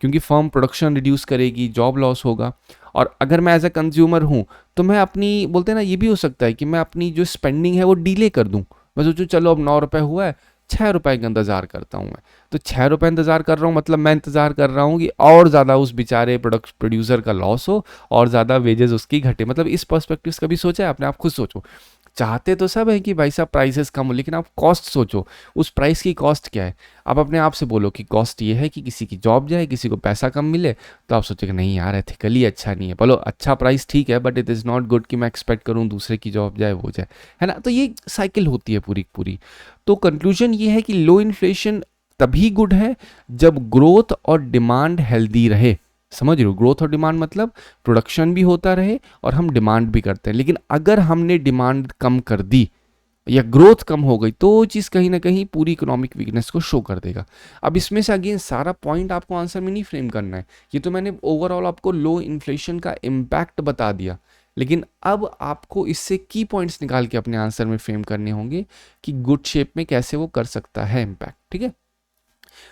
क्योंकि फर्म प्रोडक्शन रिड्यूस करेगी, जॉब लॉस होगा। और अगर मैं एज अ कंज्यूमर हूँ तो मैं अपनी, बोलते हैं ना, ये भी हो सकता है कि मैं अपनी जो स्पेंडिंग है वो डिले कर दूँ। मैं सोचूं चलो अब 9 रुपये हुआ है, 6 रुपये का इंतज़ार करता हूँ मैं। तो 6 रुपये इंतज़ार कर रहा हूँ, मतलब मैं इंतज़ार कर रहा हूँ कि और ज़्यादा उस बेचारे प्रोड्यूसर का लॉस हो और ज़्यादा वेजेस उसकी घटे। मतलब इस पर्सपेक्टिव से कभी सोचा है आपने? आप खुद सोचो। चाहते तो सब है कि भाई साहब प्राइसेस कम हो, लेकिन आप कॉस्ट सोचो, उस प्राइस की कॉस्ट क्या है। आप अपने आप से बोलो कि कॉस्ट ये है कि किसी की जॉब जाए, किसी को पैसा कम मिले, तो आप सोचेंगे नहीं यार एथिकली अच्छा नहीं है। बोलो अच्छा प्राइस ठीक है, but it is not good कि मैं एक्सपेक्ट करूँ दूसरे की जॉब जाए वो जाए, है ना। तो ये साइकिल होती है पूरी पूरी। तो कंक्लूजन ये है कि लो इन्फ्लेशन तभी गुड है जब ग्रोथ और डिमांड हेल्दी रहे। समझ रहे हो, ग्रोथ और डिमांड मतलब प्रोडक्शन भी होता रहे और हम डिमांड भी करते हैं। लेकिन अगर हमने डिमांड कम कर दी या ग्रोथ कम हो गई तो वो चीज़ कहीं ना कहीं पूरी इकोनॉमिक वीकनेस को शो कर देगा। अब इसमें से अगेन सारा पॉइंट आपको आंसर में नहीं फ्रेम करना है, ये तो मैंने ओवरऑल आपको लो इन्फ्लेशन का इम्पैक्ट बता दिया। लेकिन अब आपको इससे की पॉइंट्स निकाल के अपने आंसर में फ्रेम करने होंगे कि गुड शेप में कैसे वो कर सकता है इम्पैक्ट। ठीक है,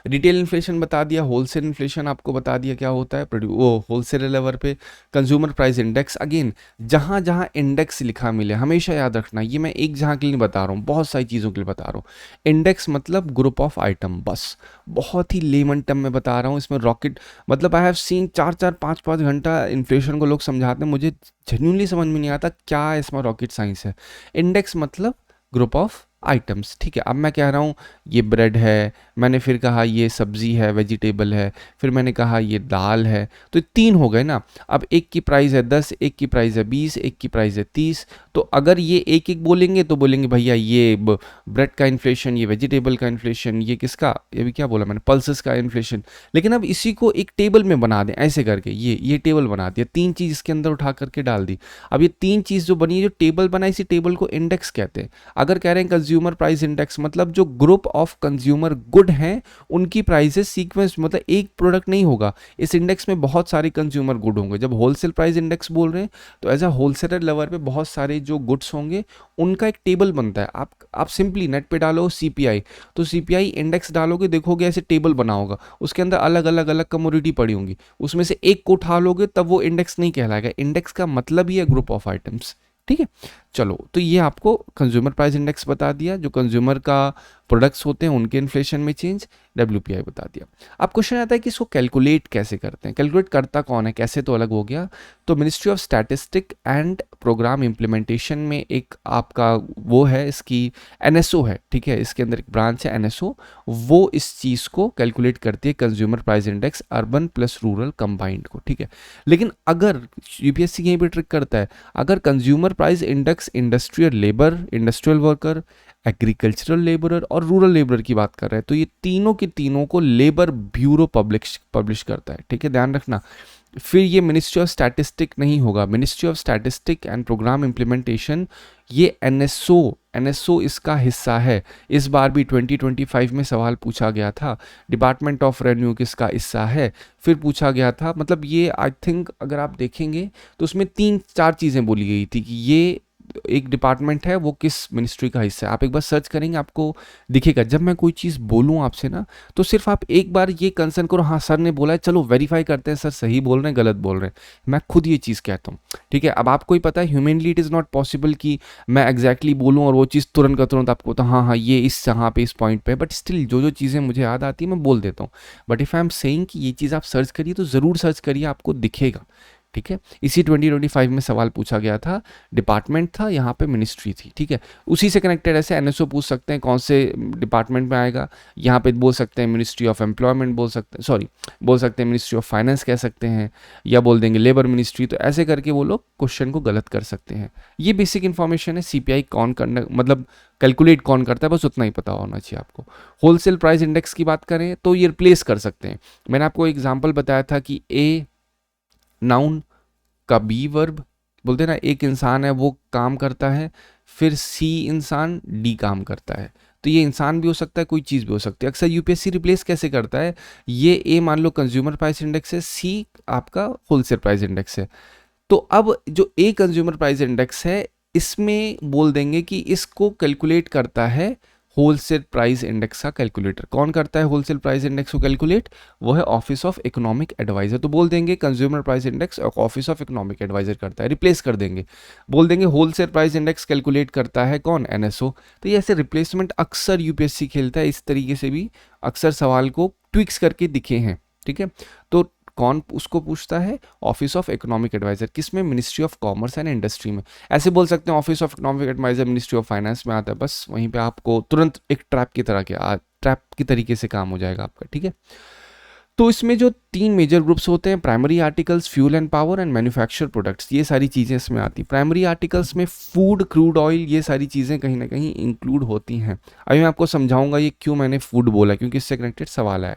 रिटेल इन्फ्लेशन बता दिया, होलसेल इन्फ्लेशन आपको बता दिया क्या होता है, वो होलसेल लेवल पे। कंज्यूमर प्राइस इंडेक्स, अगेन जहाँ जहाँ इंडेक्स लिखा मिले हमेशा याद रखना, ये मैं एक जहाँ के लिए नहीं बता रहा हूँ, बहुत सारी चीज़ों के लिए बता रहा हूँ। इंडेक्स मतलब ग्रुप ऑफ आइटम, बस बहुत ही लेमन टर्म में बता रहा हूँ। इसमें रॉकेट मतलब आई हैव सीन 4-4 5-5 घंटा इन्फ्लेशन को लोग समझाते हैं, मुझे जेन्युइनली समझ में नहीं आता क्या इसमें रॉकेट साइंस है। इंडेक्स मतलब ग्रुप ऑफ आइटम्स, ठीक है। अब मैं कह रहा हूँ ये ब्रेड है, मैंने फिर कहा ये सब्जी है, वेजिटेबल है, फिर मैंने कहा ये दाल है, तो ये 3 हो गए ना। अब एक की प्राइस है 10, एक की प्राइस है 20, एक की प्राइस है 30। तो अगर ये एक एक बोलेंगे तो बोलेंगे भैया ये ब्रेड का इन्फ्लेशन, ये वेजिटेबल का इन्फ्लेशन, ये किसका, ये भी क्या बोला मैंने, पल्सेस का इन्फ्लेशन। लेकिन अब इसी को एक टेबल में बना दें ऐसे करके, ये टेबल बना दिया, 3 चीज़ इसके अंदर उठा करके डाल दी। अब ये 3 चीज़ जो बनी है, जो टेबल बना, इसी टेबल को इंडेक्स कहते हैं। अगर कह रहे हैं कंज्यूमर प्राइस इंडेक्स मतलब जो ग्रुप ऑफ कंज्यूमर गुड हैं उनकी प्राइसेस सीक्वेंस, मतलब एक प्रोडक्ट नहीं होगा इस इंडेक्स में, बहुत सारे कंज्यूमर गुड होंगे। जब होलसेल प्राइस इंडेक्स बोल रहे हैं तो एज अ होलसेलर लेवल पे बहुत सारे जो गुड्स होंगे उनका एक टेबल बनता है। आप सिंपली नेट पे डालो सीपीआई, तो सीपीआई इंडेक्स डालोगे, देखोगे ऐसे टेबल बना होगा, उसके अंदर अलग अलग अलग कमोडिटी पड़ी होंगी, उसमें से एक को उठा लोगे तब वो इंडेक्स नहीं कहलाएगा। इंडेक्स का मतलब ही है ग्रुप ऑफ आइटम्स। ठीक है, चलो तो ये आपको कंज्यूमर प्राइस इंडेक्स बता दिया, जो कंज्यूमर का प्रोडक्ट्स होते हैं उनके इन्फ्लेशन में चेंज, डब्ल्यूपीआई बता दिया। अब क्वेश्चन आता है कि इसको कैलकुलेट कैसे करते हैं, कैलकुलेट करता कौन है, कैसे तो अलग हो गया। तो ministry of statistic and programme implementation में एक आपका वो है, इसकी एनएसओ है, ठीक है, इसके अंदर एक ब्रांच है एनएसओ, वो इस चीज़ को कैलकुलेट करती है, consumer price index urban plus rural combined को। ठीक है, लेकिन अगर यूपीएससी यहीं पर ट्रिक करता है, अगर consumer price index industrial labour, industrial worker, agricultural labourer और रूरल लेबरर की बात कर रहे हैं, तो ये तीनों के तीनों को लेबर ब्यूरो पब्लिश करता है। ठीक है, ध्यान रखना। फिर ये मिनिस्ट्री ऑफ स्टैटिस्टिक नहीं होगा, ministry of statistic and programme implementation, ये एनएसओ इसका हिस्सा है। इस बार भी 2025 में सवाल पूछा गया था, डिपार्टमेंट ऑफ रेवेन्यू किसका हिस्सा है, फिर पूछा गया था। मतलब ये आई थिंक अगर आप देखेंगे तो उसमें 3-4 चीज़ें बोली गई थी कि ये एक डिपार्टमेंट है वो किस मिनिस्ट्री का हिस्सा है। आप एक बार सर्च करेंगे आपको दिखेगा। जब मैं कोई चीज़ बोलूँ आपसे ना, तो सिर्फ आप एक बार ये कंसर्न करो, हाँ सर ने बोला है, चलो वेरीफाई करते हैं सर सही बोल रहे हैं गलत बोल रहे हैं। मैं खुद ये चीज़ कहता हूँ, ठीक है। अब आपको ही पता है humanly it is not possible कि मैं एग्जैक्टली बोलूँ और वो चीज़ तुरंत का तुरंत आपको तो हाँ हाँ ये इस यहाँ पे इस पॉइंट पे, बट स्टिल जो जो चीज़ें मुझे याद आती है मैं बोल देता हूँ। But if I am saying कि ये चीज़ आप सर्च करिए तो ज़रूर सर्च करिए, आपको दिखेगा। ठीक है, इसी 2025 में सवाल पूछा गया था, डिपार्टमेंट था, यहाँ पे मिनिस्ट्री थी। ठीक है, उसी से कनेक्टेड ऐसे एनएसओ पूछ सकते हैं कौन से डिपार्टमेंट में आएगा, यहाँ पे बोल सकते हैं मिनिस्ट्री ऑफ एम्प्लॉयमेंट, बोल सकते हैं सॉरी बोल सकते हैं मिनिस्ट्री ऑफ फाइनेंस कह सकते हैं, या बोल देंगे लेबर मिनिस्ट्री। तो ऐसे करके वो लोग क्वेश्चन को गलत कर सकते हैं। ये बेसिक इन्फॉर्मेशन है, सीपीआई कौन करना मतलब कैलकुलेट कौन करता है, बस उतना ही पता होना चाहिए आपको। होलसेल प्राइस इंडेक्स की बात करें तो ये रिप्लेस कर सकते हैं। मैंने आपको एग्जाम्पल बताया था कि ए नाउन का बी वर्ब बोलते हैं ना, एक इंसान है वो काम करता है, फिर सी इंसान डी काम करता है। तो ये इंसान भी हो सकता है, कोई चीज़ भी हो सकती है। अक्सर यूपीएससी रिप्लेस कैसे करता है, ये ए मान लो कंज्यूमर प्राइस इंडेक्स है, सी आपका होलसेल प्राइस इंडेक्स है। तो अब जो ए कंज्यूमर प्राइस इंडेक्स है, इसमें बोल देंगे कि इसको कैलकुलेट करता है होलसेल प्राइस इंडेक्स का कैलकुलेटर। कौन करता है होलसेल प्राइस इंडेक्स को कैलकुलेट? वो है ऑफिस ऑफ इकोनॉमिक एडवाइजर। तो बोल देंगे consumer price index office of economic adviser करता है, रिप्लेस कर देंगे। बोल देंगे होलसेल प्राइस इंडेक्स कैलकुलेट करता है कौन? एनएसओ। तो ये ऐसे रिप्लेसमेंट अक्सर यूपीएससी खेलता है, इस तरीके से भी अक्सर सवाल को ट्विक्स करके दिखे हैं। ठीक है, तो कौन उसको पूछता है? Office of economic adviser. किसमें? Ministry of commerce and industry में। ऐसे बोल सकते हैं office of economic adviser ministry of finance में आता है, बस वहीं पे आपको तुरंत एक ट्रैप की तरह के ट्रैप की तरीके से काम हो जाएगा आपका। ठीक है, तो इसमें जो 3 मेजर ग्रुप्स होते हैं, primary articles, fuel and power and manufacture products, ये सारी चीज़ें इसमें आती हैं। प्राइमरी आर्टिकल्स में फूड, क्रूड ऑयल, ये सारी चीज़ें कहीं ना कहीं इंक्लूड होती हैं। अभी मैं आपको समझाऊंगा ये क्यों मैंने फूड बोला, क्योंकि इससे कनेक्टेड सवाल है।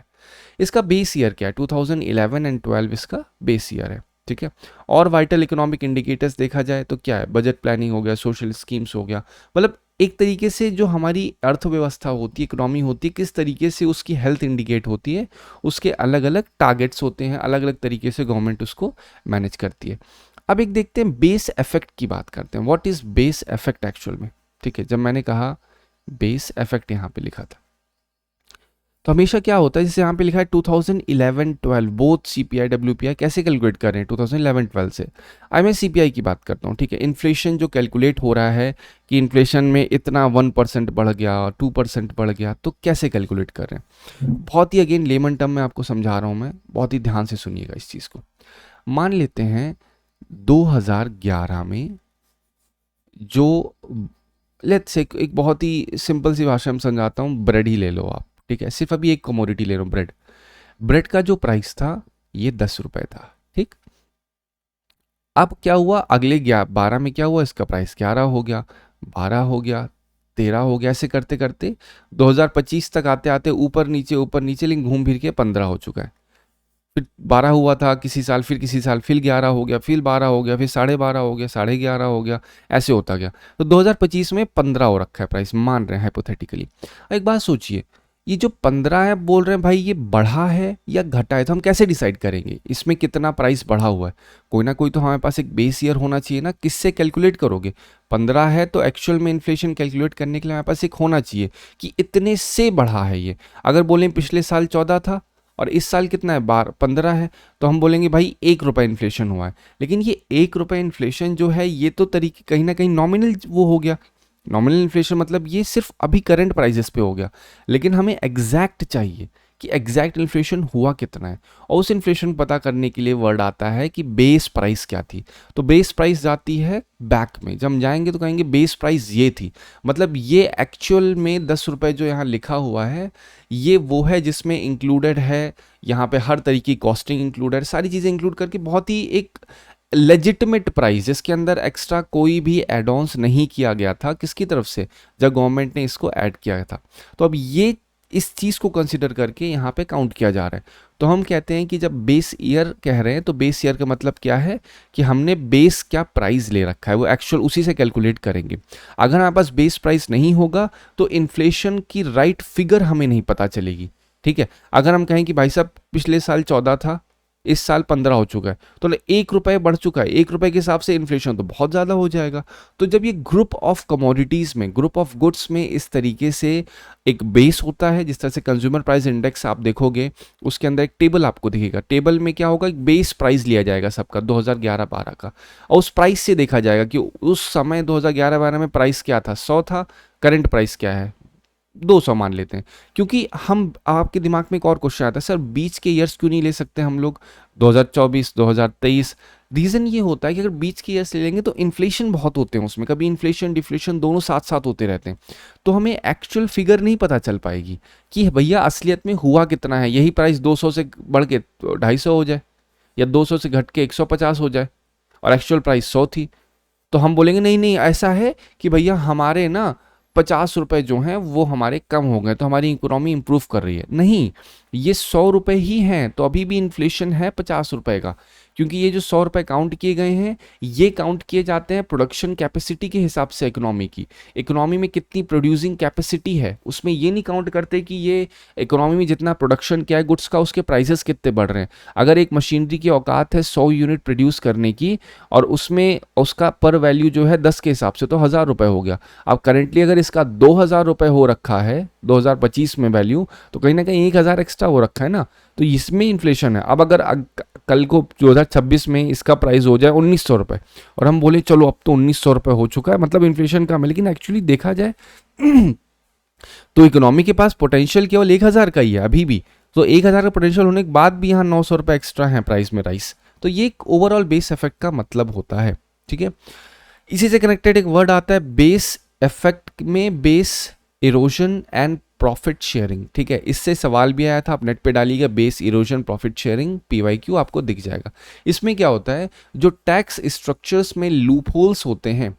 इसका बेस ईयर क्या है? 2011 एंड 12 इसका बेस ईयर है। ठीक है, और वाइटल इकोनॉमिक इंडिकेटर्स देखा जाए तो क्या है? बजट प्लानिंग हो गया, सोशल स्कीम्स हो गया, मतलब एक तरीके से जो हमारी अर्थव्यवस्था होती है, इकोनॉमी होती है, किस तरीके से उसकी हेल्थ इंडिकेट होती है, उसके अलग अलग टारगेट्स होते हैं, अलग अलग तरीके से गवर्नमेंट उसको मैनेज करती है। अब एक देखते हैं बेस इफेक्ट की बात करते हैं। What is base effect actual में? ठीक है, जब मैंने कहा बेस इफेक्ट यहाँ पे लिखा था, तो हमेशा क्या होता है, जैसे यहाँ पे लिखा है 2011-12 बोथ सीपीआई डब्ल्यूपीआई कैसे कैलकुलेट कर रहे हैं 2011-12 से। आई मैं सीपीआई की बात करता हूँ। ठीक है, इन्फ्लेशन जो कैलकुलेट हो रहा है कि इन्फ्लेशन में इतना 1% बढ़ गया, 2% बढ़ गया, तो कैसे कैलकुलेट कर रहे हैं? बहुत ही अगेन लेमन टर्म में आपको समझा रहा हूँ मैं, बहुत ही ध्यान से सुनिएगा इस चीज़ को। मान लेते हैं 2011 में जो, लेट्स से एक बहुत ही सिंपल सी भाषा में समझाता हूँ, ब्रेड ही ले लो आप। ठीक है, सिर्फ अभी एक कमोडिटी ले रहा हूँ, ब्रेड। ब्रेड का जो प्राइस था ये 10 रुपए था। ठीक, अब क्या हुआ अगले 12 में क्या हुआ, इसका प्राइस 11 हो गया, 12 हो गया, 13 हो गया, ऐसे करते करते 2025 तक आते आते ऊपर नीचे लेकिन घूम फिर के 15 हो चुका है। फिर 12 हुआ था किसी साल, फिर किसी साल फिर 11 हो गया, फिर 12 हो गया, फिर 12.5 हो गया, 11.5 हो गया, ऐसे होता गया। तो 2025 में 15 हो रखा है प्राइस, मान रहे हैं हाइपोथेटिकली। एक बात सोचिए, ये जो 15 है बोल रहे हैं भाई, ये बढ़ा है या घटा है? तो हम कैसे डिसाइड करेंगे इसमें कितना प्राइस बढ़ा हुआ है? कोई ना कोई तो हमारे पास एक बेस ईयर होना चाहिए ना, किससे कैलकुलेट करोगे? 15 है तो एक्चुअल में इन्फ्लेशन कैलकुलेट करने के लिए हमारे पास एक होना चाहिए कि इतने से बढ़ा है ये। अगर बोलें पिछले साल 14 था और इस साल कितना है, 15 है, तो हम बोलेंगे भाई 1 रुपये इन्फ्लेशन हुआ है। लेकिन ये 1 रुपये इन्फ्लेशन जो है, ये तो तरीके कहीं ना कहीं नॉमिनल वो हो गया। नॉमिनल इन्फ्लेशन मतलब ये सिर्फ अभी करंट प्राइजेस पे हो गया, लेकिन हमें एग्जैक्ट चाहिए कि एग्जैक्ट इन्फ्लेशन हुआ कितना है। और उस इन्फ्लेशन पता करने के लिए वर्ड आता है कि बेस प्राइस क्या थी। तो बेस प्राइस जाती है बैक में, जब हम जाएंगे तो कहेंगे बेस प्राइस ये थी, मतलब ये एक्चुअल में 10 रुपये जो यहाँ लिखा हुआ है, ये वो है जिसमें इंक्लूडेड है, यहाँ पे हर तरीके की कॉस्टिंग इंक्लूडेड, सारी चीज़ें इंक्लूड करके बहुत ही एक लेजिटिमेट प्राइस, जिसके अंदर एक्स्ट्रा कोई भी एड ऑन्स नहीं किया गया था किसकी तरफ से, जब गवर्नमेंट ने इसको ऐड किया था। तो अब ये इस चीज़ को कंसिडर करके यहाँ पे काउंट किया जा रहा है। तो हम कहते हैं कि जब बेस ईयर कह रहे हैं तो बेस ईयर का मतलब क्या है कि हमने बेस क्या प्राइस ले रखा है वो एक्चुअल उसी से कैलकुलेट करेंगे। अगर हमारे पास बेस प्राइस नहीं होगा तो इन्फ्लेशन की राइट फिगर हमें नहीं पता चलेगी। ठीक है, अगर हम कहें कि भाई साहब पिछले साल 14 था, इस साल 15 हो चुका है, तो 1 रुपये बढ़ चुका है, 1 रुपये के हिसाब से इन्फ्लेशन तो बहुत ज़्यादा हो जाएगा। तो जब ये ग्रुप ऑफ कमोडिटीज़ में, ग्रुप ऑफ गुड्स में इस तरीके से एक बेस होता है, जिस तरह से कंज्यूमर प्राइस इंडेक्स आप देखोगे उसके अंदर एक टेबल आपको दिखेगा, टेबल में क्या होगा, एक बेस प्राइस लिया जाएगा सबका 2011-12 का, और उस प्राइस से देखा जाएगा कि उस समय 2011-12 में प्राइस क्या था, 100 था, करंट प्राइस क्या है, 200 मान लेते हैं। क्योंकि हम, आपके दिमाग में एक और क्वेश्चन आता है, सर बीच के ईयर्स क्यों नहीं ले सकते हम लोग, 2024, 2023? रीज़न ये होता है कि अगर बीच के ईयर्स ले लेंगे तो इन्फ्लेशन बहुत होते हैं उसमें, कभी इन्फ्लेशन डिफ्लेशन दोनों साथ साथ होते रहते हैं, तो हमें एक्चुअल फिगर नहीं पता चल पाएगी कि भैया असलियत में हुआ कितना है। यही प्राइस 200 से बढ़ के 250 हो जाए, या 200 से घट के 150 हो जाए, और एक्चुअल प्राइस 100 थी, तो हम बोलेंगे नहीं नहीं ऐसा है कि भैया हमारे ना 50 रुपये जो हैं वो हमारे कम हो गए, तो हमारी इकोनॉमी इंप्रूव कर रही है। नहीं, ये 100 रुपये ही हैं, तो अभी भी इन्फ्लेशन है 50 रुपये का, क्योंकि ये जो 100 रुपये काउंट किए गए हैं ये काउंट किए जाते हैं प्रोडक्शन कैपेसिटी के हिसाब से इकोनॉमी की। इकोनॉमी में कितनी प्रोड्यूसिंग कैपेसिटी है उसमें ये नहीं काउंट करते कि ये इकोनॉमी में जितना प्रोडक्शन क्या है गुड्स का उसके प्राइसेस कितने बढ़ रहे हैं। अगर एक मशीनरी की औकात है 100 यूनिट प्रोड्यूस करने की और उसमें उसका पर वैल्यू जो है 10 के हिसाब से तो 1000 रुपये हो गया। अब करेंटली अगर इसका 2000 रुपये हो रखा है 2025 में वैल्यू, तो कहीं ना कहीं 1000 एक्स्ट्रा हो रखा है ना, तो इसमें इन्फ्लेशन है। अब अगर कल को 2026 में इसका प्राइस हो जाए 1900 रुपये और हम बोले चलो अब तो 1900 रुपये हो चुका है, मतलब इन्फ्लेशन कम है, लेकिन एक्चुअली देखा जाए तो इकोनॉमी के पास पोटेंशियल केवल 1000 का ही है अभी भी। तो 1000 का पोटेंशियल होने के बाद भी यहाँ 900 रुपये एक्स्ट्रा है प्राइस में राइस। तो ये एक ओवरऑल बेस इफेक्ट का मतलब होता है। ठीक है, इसी से कनेक्टेड एक वर्ड आता है बेस इफेक्ट में, base erosion and profit sharing. ठीक है, इससे सवाल भी आया था, आप नेट पे डालिएगा base erosion profit sharing PYQ आपको दिख जाएगा। इसमें क्या होता है, जो टैक्स स्ट्रक्चर्स में लूप होल्स होते हैं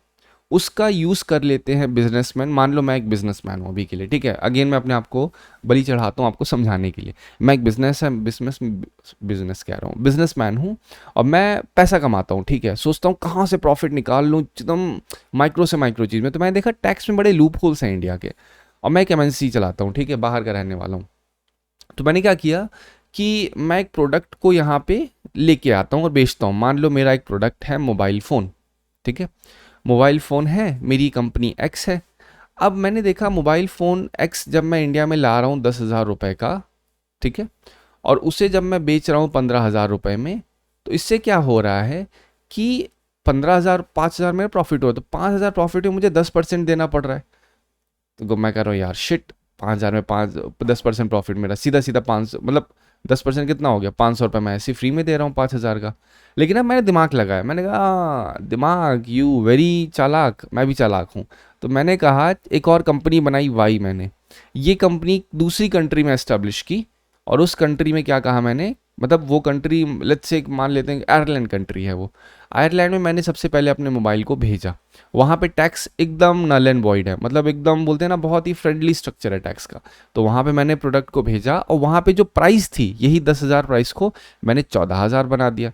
उसका यूज़ कर लेते हैं बिजनेसमैन। मान लो मैं एक बिजनेसमैन हूँ अभी के लिए, ठीक है, अगेन मैं अपने आप को बलि चढ़ाता हूँ आपको समझाने के लिए। मैं एक बिजनेस कह रहा हूँ, बिजनेसमैन हूँ और मैं पैसा कमाता हूँ। ठीक है, सोचता हूँ कहाँ से प्रॉफिट निकाल लूँ एकदम माइक्रो से माइक्रो चीज़ में। तो मैंने देखा टैक्स में बड़े लूप होल्स हैं इंडिया के, और मैं एक MNC चलाता हूँ, ठीक है, बाहर का रहने वाला हूँ। तो मैंने क्या किया कि मैं एक प्रोडक्ट को यहाँ पे लेके आता हूँ और बेचता हूँ। मान लो मेरा एक प्रोडक्ट है मोबाइल फ़ोन, ठीक है, मोबाइल फ़ोन है, मेरी कंपनी X है। अब मैंने देखा मोबाइल फ़ोन X जब मैं इंडिया में ला रहा हूँ 10,000 रुपये का, ठीक है, और उसे जब मैं बेच रहा हूँ 15,000 रुपये में, तो इससे क्या हो रहा है कि 15,000 5,000 मेरा प्रॉफिट हो, तो 5,000 प्रॉफिट है, मुझे 10% देना पड़ रहा है। तो मैं कह रहा हूँ यार शिट, 5,000 में 10% प्रॉफिट मेरा, सीधा सीधा 500, मतलब 10% कितना हो गया, 500 रुपये मैं ऐसे फ्री में दे रहा हूँ 5,000 का। लेकिन अब मैंने दिमाग लगाया, मैंने कहा दिमाग, यू वेरी चालाक, मैं भी चालाक हूँ। तो मैंने कहा एक और कंपनी बनाई वाई, मैंने ये कंपनी दूसरी कंट्री में एस्टेब्लिश की, और उस कंट्री में क्या कहा मैंने, मतलब वो कंट्री लेट्स से मान लेते हैं आयरलैंड कंट्री है वो, आयरलैंड में मैंने सबसे पहले अपने मोबाइल को भेजा। वहाँ पे टैक्स एकदम नल एंड वॉइड है, मतलब एकदम बोलते हैं ना बहुत ही फ्रेंडली स्ट्रक्चर है टैक्स का। तो वहाँ पे मैंने प्रोडक्ट को भेजा और वहाँ पे जो प्राइस थी यही 10,000 प्राइस को मैंने 14,000 बना दिया।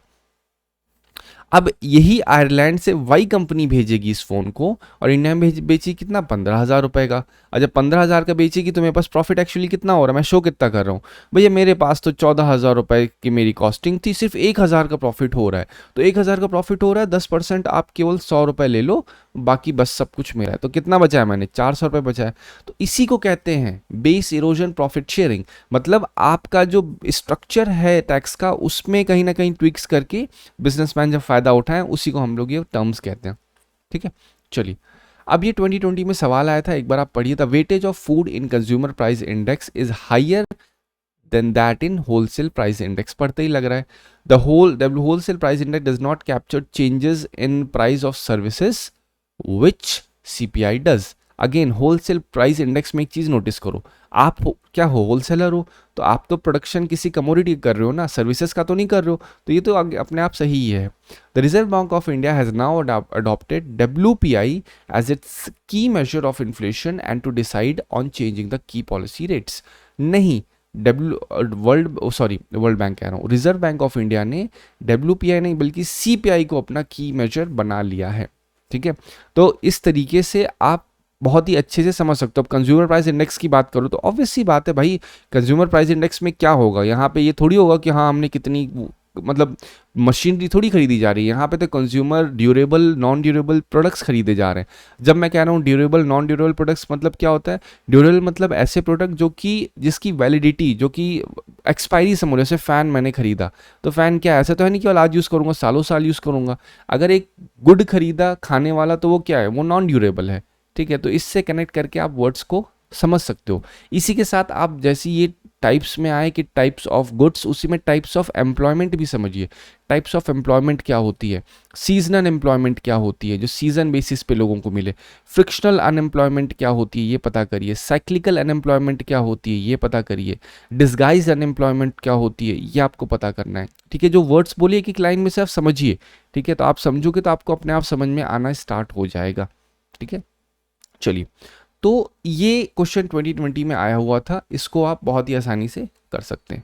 अब यही आयरलैंड से वाई कंपनी भेजेगी इस फ़ोन को और इंडिया में बेची कितना, 15,000 रुपये का। और जब 15,000 का बेचेगी तो मेरे पास प्रॉफिट एक्चुअली कितना हो रहा है, मैं शो कितना कर रहा हूँ भैया, मेरे पास तो 14,000 रुपये की मेरी कॉस्टिंग थी, सिर्फ 1,000 का प्रॉफिट हो रहा है। तो 1,000 का प्रॉफिट हो रहा है, 10% आप केवल 100 रुपये ले लो, बाकी बस सब कुछ मेरा है। तो कितना बचा है, मैंने 400 रुपये बचा है। तो इसी को कहते हैं बेस इरोजन प्रॉफिट शेयरिंग। मतलब आपका जो स्ट्रक्चर है टैक्स का उसमें कहीं ना कहीं ट्विक्स करके बिजनेसमैन जब फायदा उठाएं, उसी को हम लोग ये टर्म्स कहते हैं। ठीक है, चलिए अब ये 2020 में सवाल आया था, एक बार आप पढ़िए, the weightage of food in consumer price index is higher than that in wholesale price index. पढ़ते ही लग रहा है the wholesale price index does not capture changes in price of services which CPI does। Again wholesale price index में एक चीज notice करो, आप क्या हो, होलसेलर हो, तो आप तो प्रोडक्शन किसी कमोडिटी कर रहे हो ना, सर्विसेज का तो नहीं कर रहे हो, तो ये तो अपने आप सही ही है। The reserve bank of India has now adopted WPI as its key measure of inflation and to decide on changing the key policy rates. नहीं, वर्ल्ड बैंक कह रहा हूँ, रिजर्व बैंक ऑफ इंडिया ने WPI नहीं बल्कि CPI को अपना की मेजर बना लिया है। ठीक है, तो इस तरीके से आप बहुत ही अच्छे से समझ सकते हो। अब कंज्यूमर प्राइस इंडेक्स की बात करो तो ऑब्वियस सी बात है भाई, कंज्यूमर प्राइस इंडेक्स में क्या होगा, यहाँ पे ये थोड़ी होगा कि हाँ हमने कितनी, मतलब मशीनरी थोड़ी खरीदी जा रही है, यहाँ पे तो consumer durable non durable products खरीदे जा रहे हैं। जब मैं कह रहा हूँ ड्यूरेबल नॉन ड्यूरेबल प्रोडक्ट्स, मतलब क्या होता है, ड्यूरेबल मतलब ऐसे प्रोडक्ट जो कि जिसकी वैलिडिटी, जो कि एक्सपायरी समझ, जैसे फ़ैन मैंने खरीदा, तो फ़ैन क्या ऐसा तो है नहीं कि आज यूज़ करूँगा, सालों साल यूज़ करूँगा। अगर एक गुड खरीदा खाने वाला तो वो क्या है, वो नॉन ड्यूरेबल है। ठीक है, तो इससे कनेक्ट करके आप वर्ड्स को समझ सकते हो। इसी के साथ आप जैसे ये टाइप्स में आए कि टाइप्स ऑफ गुड्स, उसी में टाइप्स ऑफ एम्प्लॉयमेंट भी समझिए। टाइप्स ऑफ एम्प्लॉयमेंट क्या होती है, सीजनल एम्प्लॉयमेंट क्या होती है जो सीजन बेसिस पे लोगों को मिले, फ्रिक्शनल अनएम्प्लॉयमेंट क्या होती है ये पता करिए, साइक्लिकल अनएम्प्लॉयमेंट क्या होती है ये पता करिए, डिस्गाइज अनएम्प्लॉयमेंट क्या होती है ये आपको पता करना है। ठीक है, जो वर्ड्स बोलिए कि लाइन में से आप समझिए। ठीक है, तो आप समझोगे तो आपको अपने आप समझ में आना स्टार्ट हो जाएगा। ठीक है, चलिए, तो ये क्वेश्चन 2020 में आया हुआ था, इसको आप बहुत ही आसानी से कर सकते हैं।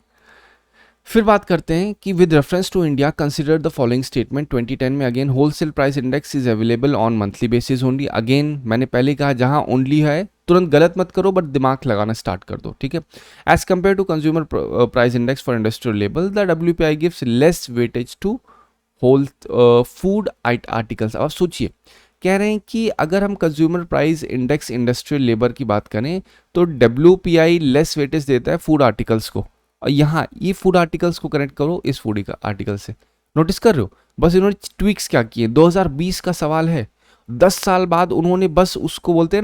फिर बात करते हैं कि with reference to India consider the following statement 2010 में again wholesale price index is available on monthly basis only. Again मैंने पहले कहा जहां ओनली है तुरंत गलत मत करो बट दिमाग लगाना स्टार्ट कर दो, ठीक है। As compare to consumer price index for industrial label the WPI gives less weightage to whole food articles. अब सोचिए, कह रहे हैं कि अगर हम consumer price index industrial labour की बात करें तो WPI लेस वेटेज देता है फूड आर्टिकल्स को, और यहाँ ये फूड आर्टिकल्स को कनेक्ट करो इस फूड आर्टिकल से। नोटिस कर रहे हो बस इन्होंने ट्विक्स क्या किए। 2020 का सवाल है, 10 साल बाद उन्होंने बस उसको बोलते हैं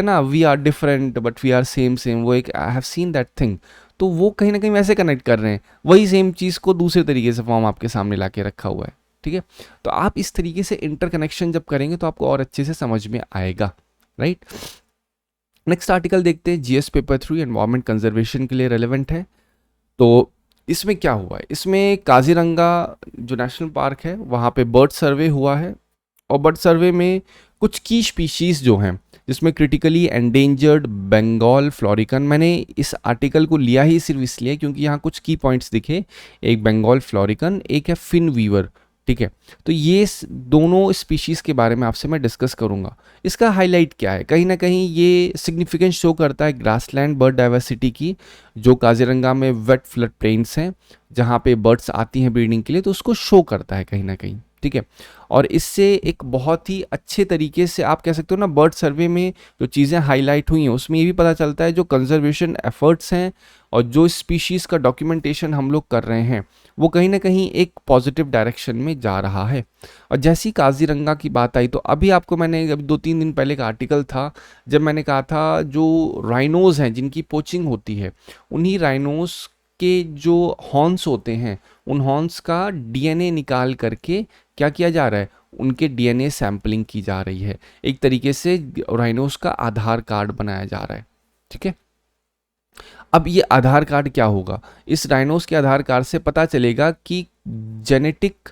ना we are different but we are same same, वो एक I have seen that thing. तो वो कहीं ना कहीं वैसे कनेक्ट कर रहे हैं, वही सेम चीज़ को दूसरे तरीके से फॉर्म आपके सामने ला के रखा हुआ है, ठीक है। तो आप इस तरीके से इंटरकनेक्शन जब करेंगे तो आपको और अच्छे से समझ में आएगा, राइट। नेक्स्ट आर्टिकल देखते हैं, GS पेपर 3 एनवायरमेंट कंजर्वेशन के लिए रेलेवेंट है। तो इसमें क्या हुआ है, इसमें काजीरंगा जो नेशनल पार्क है वहाँ पे बर्ड सर्वे हुआ है, और बर्ड सर्वे में कुछ की स्पीशीज़ जो हैं जिसमें क्रिटिकली एंडेंजर्ड बंगाल फ्लोरिकन, मैंने इस आर्टिकल को लिया ही सिर्फ इसलिए क्योंकि यहाँ कुछ की पॉइंट्स दिखे, एक बंगाल फ्लोरिकन, एक है फिन वीवर, ठीक है। तो ये दोनों स्पीशीज़ के बारे में आपसे मैं डिस्कस करूँगा। इसका हाईलाइट क्या है, कहीं ना कहीं ये सिग्निफिकेंस शो करता है ग्रासलैंड बर्ड डाइवर्सिटी की, जो काजीरंगा में वेट फ्लड प्लेन्स हैं जहाँ पे बर्ड्स आती हैं ब्रीडिंग के लिए, तो उसको शो करता है कहीं ना कहीं, ठीक है। और इससे एक बहुत ही अच्छे तरीके से आप कह सकते हो ना, बर्ड सर्वे में जो चीज़ें हाईलाइट हुई हैं उसमें ये भी पता चलता है जो कंजर्वेशन एफर्ट्स हैं और जो स्पीशीज़ का डॉक्यूमेंटेशन हम लोग कर रहे हैं वो कहीं ना कहीं एक पॉजिटिव डायरेक्शन में जा रहा है। और जैसी काजीरंगा की बात आई तो अभी आपको मैंने अभी 2-3 दिन पहले का आर्टिकल था जब मैंने कहा था जो राइनोज़ हैं जिनकी पोचिंग होती है, उन्हीं राइनोज़ के जो हॉर्न्स होते हैं उन हॉर्न्स का DNA निकाल करके क्या किया जा रहा है, उनके DNA सैम्पलिंग की जा रही है, एक तरीके से राइनोस का आधार कार्ड बनाया जा रहा है, ठीक है। अब ये आधार कार्ड क्या होगा, इस राइनोस के आधार कार्ड से पता चलेगा कि जेनेटिक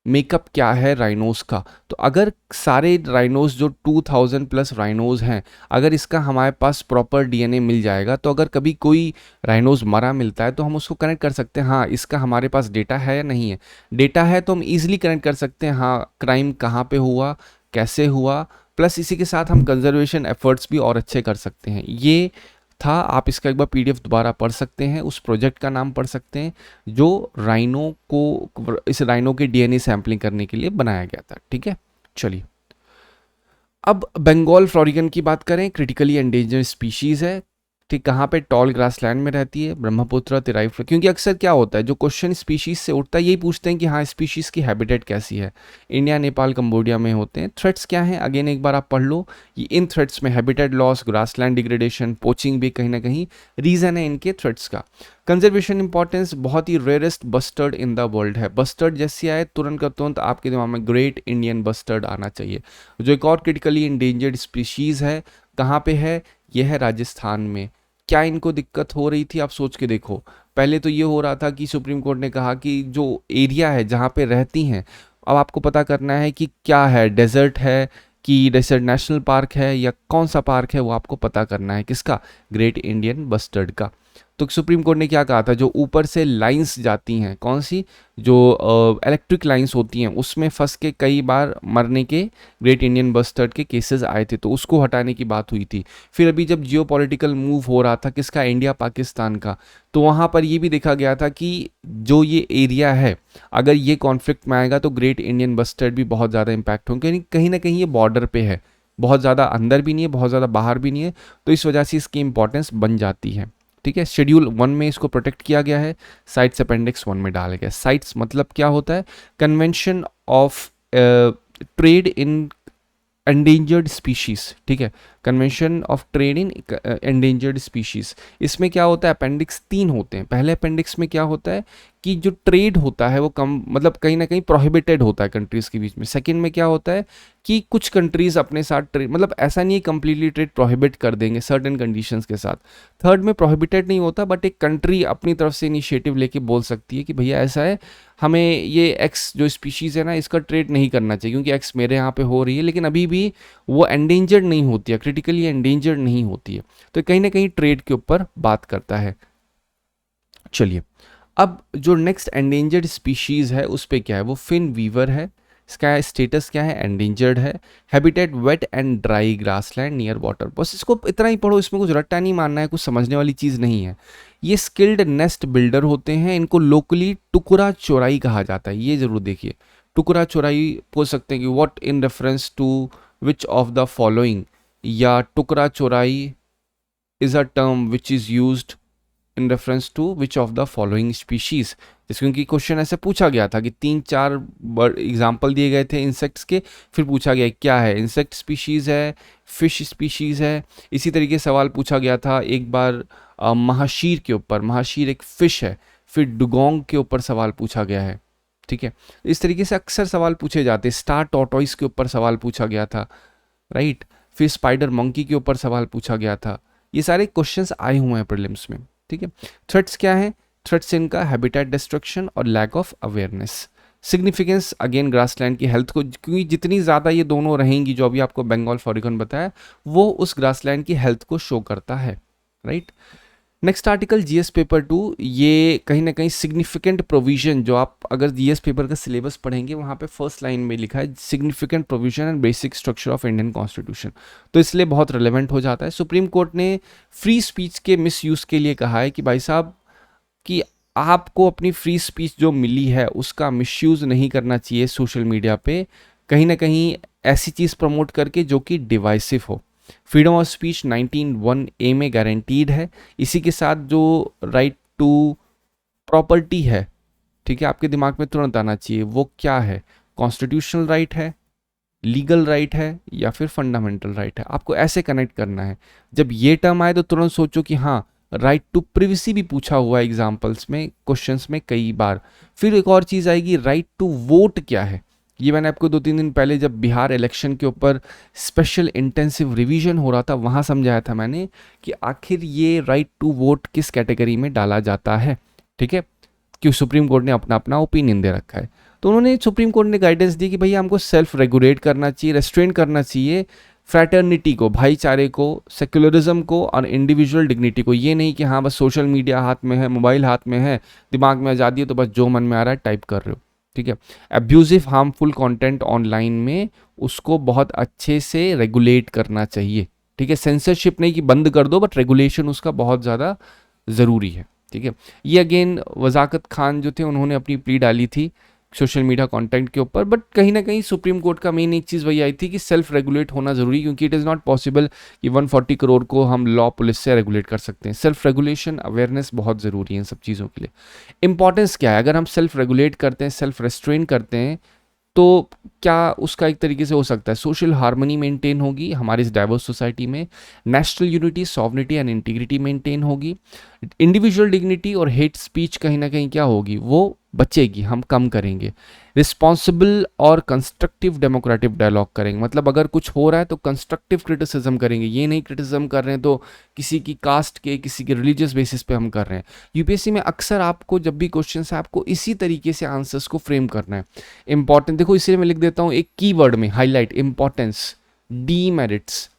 मेकअप क्या है राइनोस का। तो अगर सारे राइनोस जो 2000 प्लस राइनोस हैं, अगर इसका हमारे पास प्रॉपर DNA मिल जाएगा तो अगर कभी कोई राइनोस मरा मिलता है तो हम उसको कनेक्ट कर सकते हैं, हाँ इसका हमारे पास डेटा है या नहीं है। डेटा है तो हम ईजिली कनेक्ट कर सकते हैं, हाँ क्राइम कहाँ पे हुआ, कैसे हुआ, प्लस इसी के साथ हम कंजर्वेशन एफर्ट्स भी और अच्छे कर सकते हैं। ये था, आप इसका एक बार PDF दोबारा पढ़ सकते हैं, उस प्रोजेक्ट का नाम पढ़ सकते हैं जो राइनो को, इस राइनो के DNA सैम्पलिंग करने के लिए बनाया गया था, ठीक है। चलिए अब बंगाल फ्लोरिकन की बात करें, क्रिटिकली एंडेंजर्ड स्पीशीज़ है, ठीक। कहाँ पे, टॉल ग्रासलैंड में रहती है, ब्रह्मपुत्र तिराई, क्योंकि अक्सर क्या होता है जो क्वेश्चन स्पीशीज से उठता है यही पूछते हैं कि हाँ स्पीशीज़ की हैबिटेट कैसी है, इंडिया नेपाल कंबोडिया में होते हैं। थ्रेट्स क्या हैं, अगेन एक बार आप पढ़ लो, ये इन थ्रेट्स में habitat loss, grassland degradation, poaching भी कहीं ना कहीं रीज़न है इनके थ्रेट्स का। कंजर्वेशन इंपॉर्टेंस, बहुत ही rarest bustard in the world है, बस्टर्ड जैसे आए तुरंत का तुरंत आपके दिमाग में ग्रेट इंडियन बस्टर्ड आना चाहिए। जो एक और क्रिटिकली इंडेंजर्ड स्पीशीज़ है, कहाँ पे है, यह है राजस्थान में। क्या इनको दिक्कत हो रही थी, आप सोच के देखो। पहले तो ये हो रहा था कि सुप्रीम कोर्ट ने कहा कि जो एरिया है जहाँ पे रहती हैं, अब आपको पता करना है कि क्या है, डेजर्ट है कि डेजर्ट नेशनल पार्क है या कौन सा पार्क है, वो आपको पता करना है, किसका, ग्रेट इंडियन बस्टर्ड का। तो सुप्रीम कोर्ट ने क्या कहा था, जो ऊपर से लाइंस जाती हैं, कौन सी, जो इलेक्ट्रिक लाइंस होती हैं उसमें फंस के कई बार मरने के ग्रेट इंडियन बस्टर्ड के केसेस आए थे, तो उसको हटाने की बात हुई थी। फिर अभी जब जियोपॉलिटिकल मूव हो रहा था किसका, इंडिया पाकिस्तान का, तो वहाँ पर ये भी देखा गया था कि जो ये एरिया है अगर ये कॉन्फ्लिक्ट में आएगा तो ग्रेट इंडियन बस्टर्ड भी बहुत ज़्यादा इम्पैक्ट होंगे, कहीं ना कहीं ये बॉर्डर पे है, बहुत ज़्यादा अंदर भी नहीं है बहुत ज़्यादा बाहर भी नहीं है, तो इस वजह से इसकी इंपॉर्टेंस बन जाती है, ठीक है। शेड्यूल 1 में इसको प्रोटेक्ट किया गया है, साइट्स अपेंडिक्स 1 में डाला गया। साइट्स मतलब क्या होता है, convention of trade in endangered species, ठीक है, convention of trade in endangered species. इसमें क्या होता है, अपेंडिक्स 3 होते हैं। पहले अपेंडिक्स में क्या होता है कि जो ट्रेड होता है वो कम, मतलब कहीं ना कहीं प्रोहिबिटेड होता है कंट्रीज़ के बीच में। सेकंड में क्या होता है कि कुछ कंट्रीज़ अपने साथ ट्रेड, मतलब ऐसा नहीं है कंप्लीटली ट्रेड प्रोहिबिट कर देंगे सर्टेन कंडीशंस के साथ। थर्ड में प्रोहिबिटेड नहीं होता बट एक कंट्री अपनी तरफ से इनिशिएटिव लेके बोल सकती है कि भैया ऐसा है, हमें ये एक्स जो स्पीशीज़ है ना इसका ट्रेड नहीं करना चाहिए क्योंकि एक्स मेरे यहाँ पे हो रही है, लेकिन अभी भी वो एंडेंजर्ड नहीं होती है, क्रिटिकली एंडेंजर्ड नहीं होती है, तो कहीं ना कहीं ट्रेड के ऊपर बात करता है। चलिए, अब जो नेक्स्ट एंडेंजर्ड स्पीशीज़ है उस पे क्या है, वो फिन वीवर है। इसका स्टेटस क्या है, एंडेंजर्ड है। Habitat wet and dry grassland near water. बस इसको इतना ही पढ़ो, इसमें कुछ रट्टा नहीं मानना है, कुछ समझने वाली चीज़ नहीं है। ये स्किल्ड नेस्ट बिल्डर होते हैं, इनको लोकली टुकड़ा चोराई कहा जाता है। ये जरूर देखिए, टुकड़ा चोराई पूछ सकते हैं कि what in reference to which of the following, या टुकड़ा चोराई is a term which is used in reference to which of the following species. जैसे क्योंकि क्वेश्चन ऐसे पूछा गया था कि 3-4 एग्जाम्पल दिए गए थे इंसेक्ट्स के, फिर पूछा गया क्या है, इंसेक्ट स्पीशीज है, फिश स्पीशीज है। इसी तरीके से सवाल पूछा गया था एक बार महाशीर के ऊपर, महाशीर एक फिश है। फिर डुगोंग के ऊपर सवाल पूछा गया है, ठीक है। इस तरीके से अक्सर सवाल पूछे जाते हैं। स्टार टॉर्टोइस के ऊपर सवाल पूछा गया था, राइट। फिर स्पाइडर मंकी के ऊपर सवाल पूछा गया था। ये सारे क्वेश्चंस आए हुए हैं प्रीलिम्स में, ठीक है। थ्रेट्स क्या है, थ्रेट्स इनका हैबिटेट डिस्ट्रक्शन और lack of awareness. Significance again grassland की हेल्थ को, क्योंकि जितनी ज़्यादा ये दोनों रहेंगी जो अभी आपको बंगाल फॉरिकन बताया, वो उस ग्रासलैंड की हेल्थ को शो करता है, right. Next article GS paper 2, ये कहीं ना कहीं सिग्निफिकेंट प्रोविजन, जो आप अगर जीएस पेपर का सिलेबस पढ़ेंगे वहाँ पे फर्स्ट लाइन में लिखा है significant provision and basic structure of Indian constitution, तो इसलिए बहुत रिलेवेंट हो जाता है। सुप्रीम कोर्ट ने फ्री स्पीच के मिसयूज़ के लिए कहा है कि भाई साहब कि आपको अपनी फ्री स्पीच जो मिली है उसका मिसयूज़ नहीं करना चाहिए सोशल मीडिया पे, कहीं ना कहीं ऐसी चीज़ प्रमोट करके जो कि डिवाइसिव हो। फ्रीडम ऑफ स्पीच 19(1)(a) में गारंटीड है। इसी के साथ जो राइट टू प्रॉपर्टी है, ठीक है, आपके दिमाग में तुरंत आना चाहिए वो क्या है, कॉन्स्टिट्यूशनल राइट है, लीगल राइट है, या फिर फंडामेंटल राइट है। आपको ऐसे कनेक्ट करना है। जब ये टर्म आए तो तुरंत सोचो कि हाँ, राइट टू प्रिवेसी भी पूछा हुआ है एग्जाम्पल्स में, क्वेश्चंस में कई बार। फिर एक और चीज़ आएगी, राइट टू वोट क्या है। ये मैंने आपको 2-3 दिन पहले जब बिहार इलेक्शन के ऊपर स्पेशल इंटेंसिव रिवीजन हो रहा था वहाँ समझाया था मैंने कि आखिर ये राइट टू वोट किस कैटेगरी में डाला जाता है, ठीक है। क्यों, सुप्रीम कोर्ट ने अपना अपना ओपिनियन दे रखा है। तो उन्होंने, सुप्रीम कोर्ट ने गाइडेंस दी कि भैया हमको सेल्फ रेगुलेट करना चाहिए, रेस्ट्रेन करना चाहिए फ्रैटर्निटी को, भाईचारे को, सेक्युलरिज्म को और इंडिविजुअल डिग्निटी को। ये नहीं कि हाँ बस सोशल मीडिया हाथ में है, मोबाइल हाथ में है, दिमाग में आज़ादी है तो बस जो मन में आ रहा है टाइप कर रहे हो, ठीक है। एब्यूजिव हार्मफुल कंटेंट ऑनलाइन में उसको बहुत अच्छे से रेगुलेट करना चाहिए, ठीक है। सेंसरशिप नहीं कि बंद कर दो, बट रेगुलेशन उसका बहुत ज़्यादा ज़रूरी है, ठीक है। ये अगेन वज़ाकत खान जो थे उन्होंने अपनी प्ली डाली थी सोशल मीडिया कंटेंट के ऊपर, बट कहीं ना कहीं सुप्रीम कोर्ट का मेन एक चीज़ वही आई थी कि सेल्फ रेगुलेट होना ज़रूरी, क्योंकि इट इज़ नॉट पॉसिबल कि 140 करोड़ को हम लॉ पुलिस से रेगुलेट कर सकते हैं। सेल्फ रेगुलेशन अवेयरनेस बहुत ज़रूरी है इन सब चीज़ों के लिए। इंपॉर्टेंस क्या है, अगर हम सेल्फ रेगुलेट करते हैं, सेल्फ रेस्ट्रेन करते हैं, तो क्या उसका एक तरीके से हो सकता है सोशल हार्मनी मेंटेन होगी हमारी इस डाइवर्स सोसाइटी में, national unity, sovereignty and integrity maintain होगी, इंडिविजुअल डिग्निटी और हेट स्पीच कहीं ना कहीं क्या होगी, वो बचेगी, हम कम करेंगे। रिस्पॉन्सिबल और कंस्ट्रक्टिव डेमोक्रेटिक डायलॉग करेंगे, मतलब अगर कुछ हो रहा है तो कंस्ट्रक्टिव क्रिटिसिज्म करेंगे, ये नहीं क्रिटिसिज्म कर रहे हैं तो किसी की कास्ट के, किसी के रिलीजियस बेसिस पे हम कर रहे हैं। यूपीएससी में अक्सर आपको जब भी क्वेश्चन है आपको इसी तरीके से आंसर्स को फ्रेम करना है। इंपॉर्टेंट देखो, इसलिए मैं लिख देता हूँ एक कीवर्ड में highlight, importance, demerits,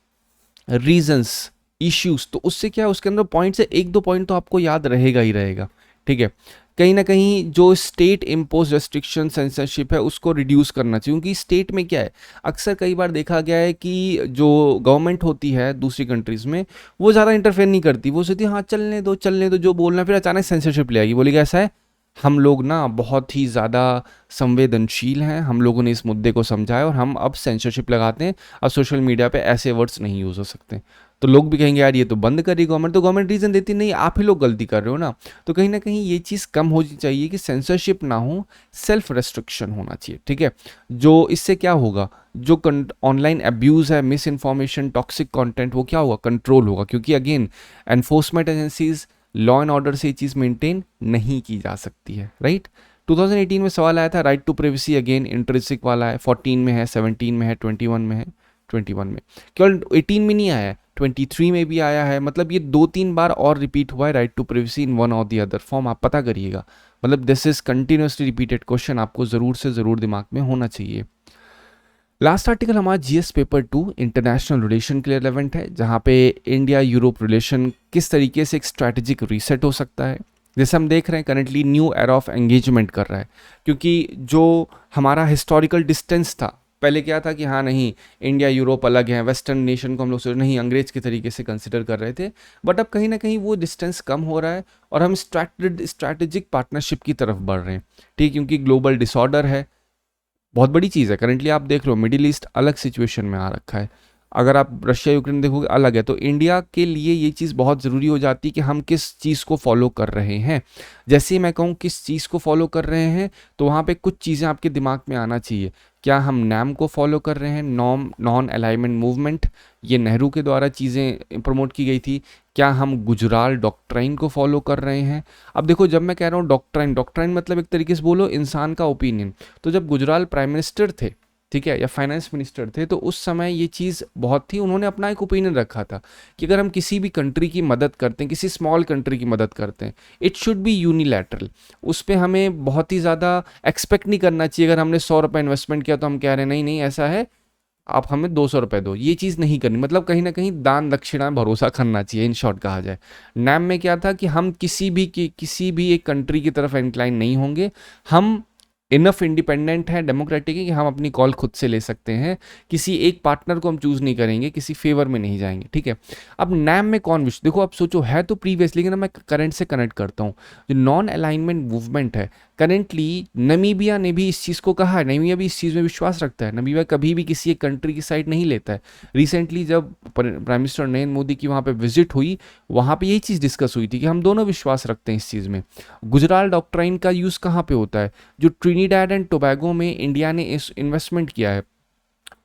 reasons, issues. तो उससे क्या है, उसके अंदर पॉइंट से 1-2 पॉइंट तो आपको याद रहेगा ही रहेगा, ठीक है। कहीं ना कहीं जो स्टेट इम्पोज रेस्ट्रिक्शन सेंसरशिप है उसको रिड्यूस करना चाहिए, क्योंकि स्टेट में क्या है, अक्सर कई बार देखा गया है कि जो गवर्नमेंट होती है दूसरी कंट्रीज़ में वो ज़्यादा इंटरफेयर नहीं करती, वो सोचती है हाँ चलने दो जो बोलना है, फिर अचानक सेंसरशिप ले आएगी, बोलेगा ऐसा है हम लोग ना बहुत ही ज़्यादा संवेदनशील हैं, हम लोगों ने इस मुद्दे को समझा है और हम अब सेंसरशिप लगाते हैं, अब सोशल मीडिया पे ऐसे वर्ड्स नहीं यूज़ हो सकते। तो लोग भी कहेंगे यार ये तो बंद करी गवर्नमेंट, तो गवर्नमेंट रीज़न देती नहीं, आप ही लोग गलती कर रहे हो ना। तो कहीं ना कहीं ये चीज़ कम होनी चाहिए कि सेंसरशिप ना हो, सेल्फ रेस्ट्रिक्शन होना चाहिए, ठीक है। जो इससे क्या होगा, जो ऑनलाइन अब्यूज़ है, मिस इन्फॉर्मेशन, टॉक्सिक कॉन्टेंट, वो क्या होगा, कंट्रोल होगा, क्योंकि again enforcement agencies, law and order से ये चीज़ मेंटेन नहीं की जा सकती है, राइट। 2018 में सवाल आया था right to privacy, again intrinsic वाला है, 14 में है, 17 में है, 21 में है, 21 में, केवल 18 में नहीं आया है, 23 में भी आया है। मतलब ये 2-3 बार और रिपीट हुआ है right to privacy in one और दी अदर फॉर्म, आप पता करिएगा। मतलब this is continuously repeated question, आपको ज़रूर से ज़रूर दिमाग में होना चाहिए। लास्ट आर्टिकल हमारा जीएस पेपर 2 इंटरनेशनल रिलेशन के लिए रिलेवेंट है, जहाँ पे इंडिया यूरोप रिलेशन किस तरीके से एक स्ट्रैटेजिक रीसेट हो सकता है, जैसे हम देख रहे हैं currently new era of engagement कर रहा है, क्योंकि जो हमारा हिस्टोरिकल डिस्टेंस था, पहले क्या था कि हाँ नहीं इंडिया यूरोप अलग है, वेस्टर्न नेशन को हम लोग नहीं अंग्रेज के तरीके से कंसिडर कर रहे थे, बट अब कहीं ना कहीं वो डिस्टेंस कम हो रहा है और हम स्ट्रैटेजिक पार्टनरशिप की तरफ बढ़ रहे हैं। ठीक, क्योंकि ग्लोबल डिसऑर्डर है, बहुत बड़ी चीज़ है। करंटली आप देख लो मिडिल ईस्ट अलग सिचुएशन में आ रखा है, अगर आप रशिया यूक्रेन देखोगे अलग है, तो इंडिया के लिए ये चीज़ बहुत ज़रूरी हो जाती है कि हम किस चीज़ को फॉलो कर रहे हैं। जैसे ही मैं कहूँ किस चीज़ को फॉलो कर रहे हैं, तो वहाँ पे कुछ चीज़ें आपके दिमाग में आना चाहिए। क्या हम नैम को फॉलो कर रहे हैं, नॉन अलाइनमेंट मूवमेंट, ये नेहरू के द्वारा चीज़ें प्रमोट की गई थी। क्या हम गुजराल डॉक्ट्राइन को फॉलो कर रहे हैं। अब देखो जब मैं कह रहा हूँ डॉक्ट्राइन, डॉक्ट्राइन मतलब एक तरीके से बोलो इंसान का ओपिनियन। तो जब गुजराल प्राइम मिनिस्टर थे, ठीक है, या फाइनेंस मिनिस्टर थे, तो उस समय ये चीज़ बहुत थी, उन्होंने अपना एक ओपिनियन रखा था कि अगर हम किसी भी कंट्री की मदद करते हैं, किसी स्मॉल कंट्री की मदद करते हैं, इट शुड बी यूनिलैटरल। उस पर हमें बहुत ही ज़्यादा एक्सपेक्ट नहीं करना चाहिए। अगर हमने 100 रुपये इन्वेस्टमेंट किया तो हम कह रहे हैं नहीं नहीं ऐसा है, आप हमें 200 रुपये दो, ये चीज़ नहीं करनी। मतलब कहीं ना कहीं दान दक्षिणा में भरोसा करना चाहिए, इन शॉर्ट कहा जाए। नैम में क्या था कि हम किसी भी एक कंट्री की तरफ इंक्लाइन नहीं होंगे, हम इनफ इंडिपेंडेंट है, डेमोक्रेटिक है कि हम अपनी कॉल खुद से ले सकते हैं, किसी एक पार्टनर को हम चूज नहीं करेंगे, किसी फेवर में नहीं जाएंगे। ठीक है, अब नैम में कौन विश, देखो आप सोचो है तो प्रीवियस, लेकिन अब मैं करंट से कनेक्ट करता हूँ। जो नॉन अलाइनमेंट मूवमेंट है, करेंटली नमीबिया ने भी इस चीज़ को कहा है, नमीबिया भी इस चीज़ में विश्वास रखता है, नमीबिया कभी भी किसी एक कंट्री की साइड नहीं लेता है। रिसेंटली जब प्राइम मिनिस्टर नरेंद्र मोदी की वहाँ पे विजिट हुई, वहाँ पे यही चीज़ डिस्कस हुई थी कि हम दोनों विश्वास रखते हैं इस चीज़ में। गुजराल डॉक्ट्राइन का यूज़ कहाँ पे होता है, जो ट्रिनिडैड एंड टोबैगो में इंडिया ने इस इन्वेस्टमेंट किया है,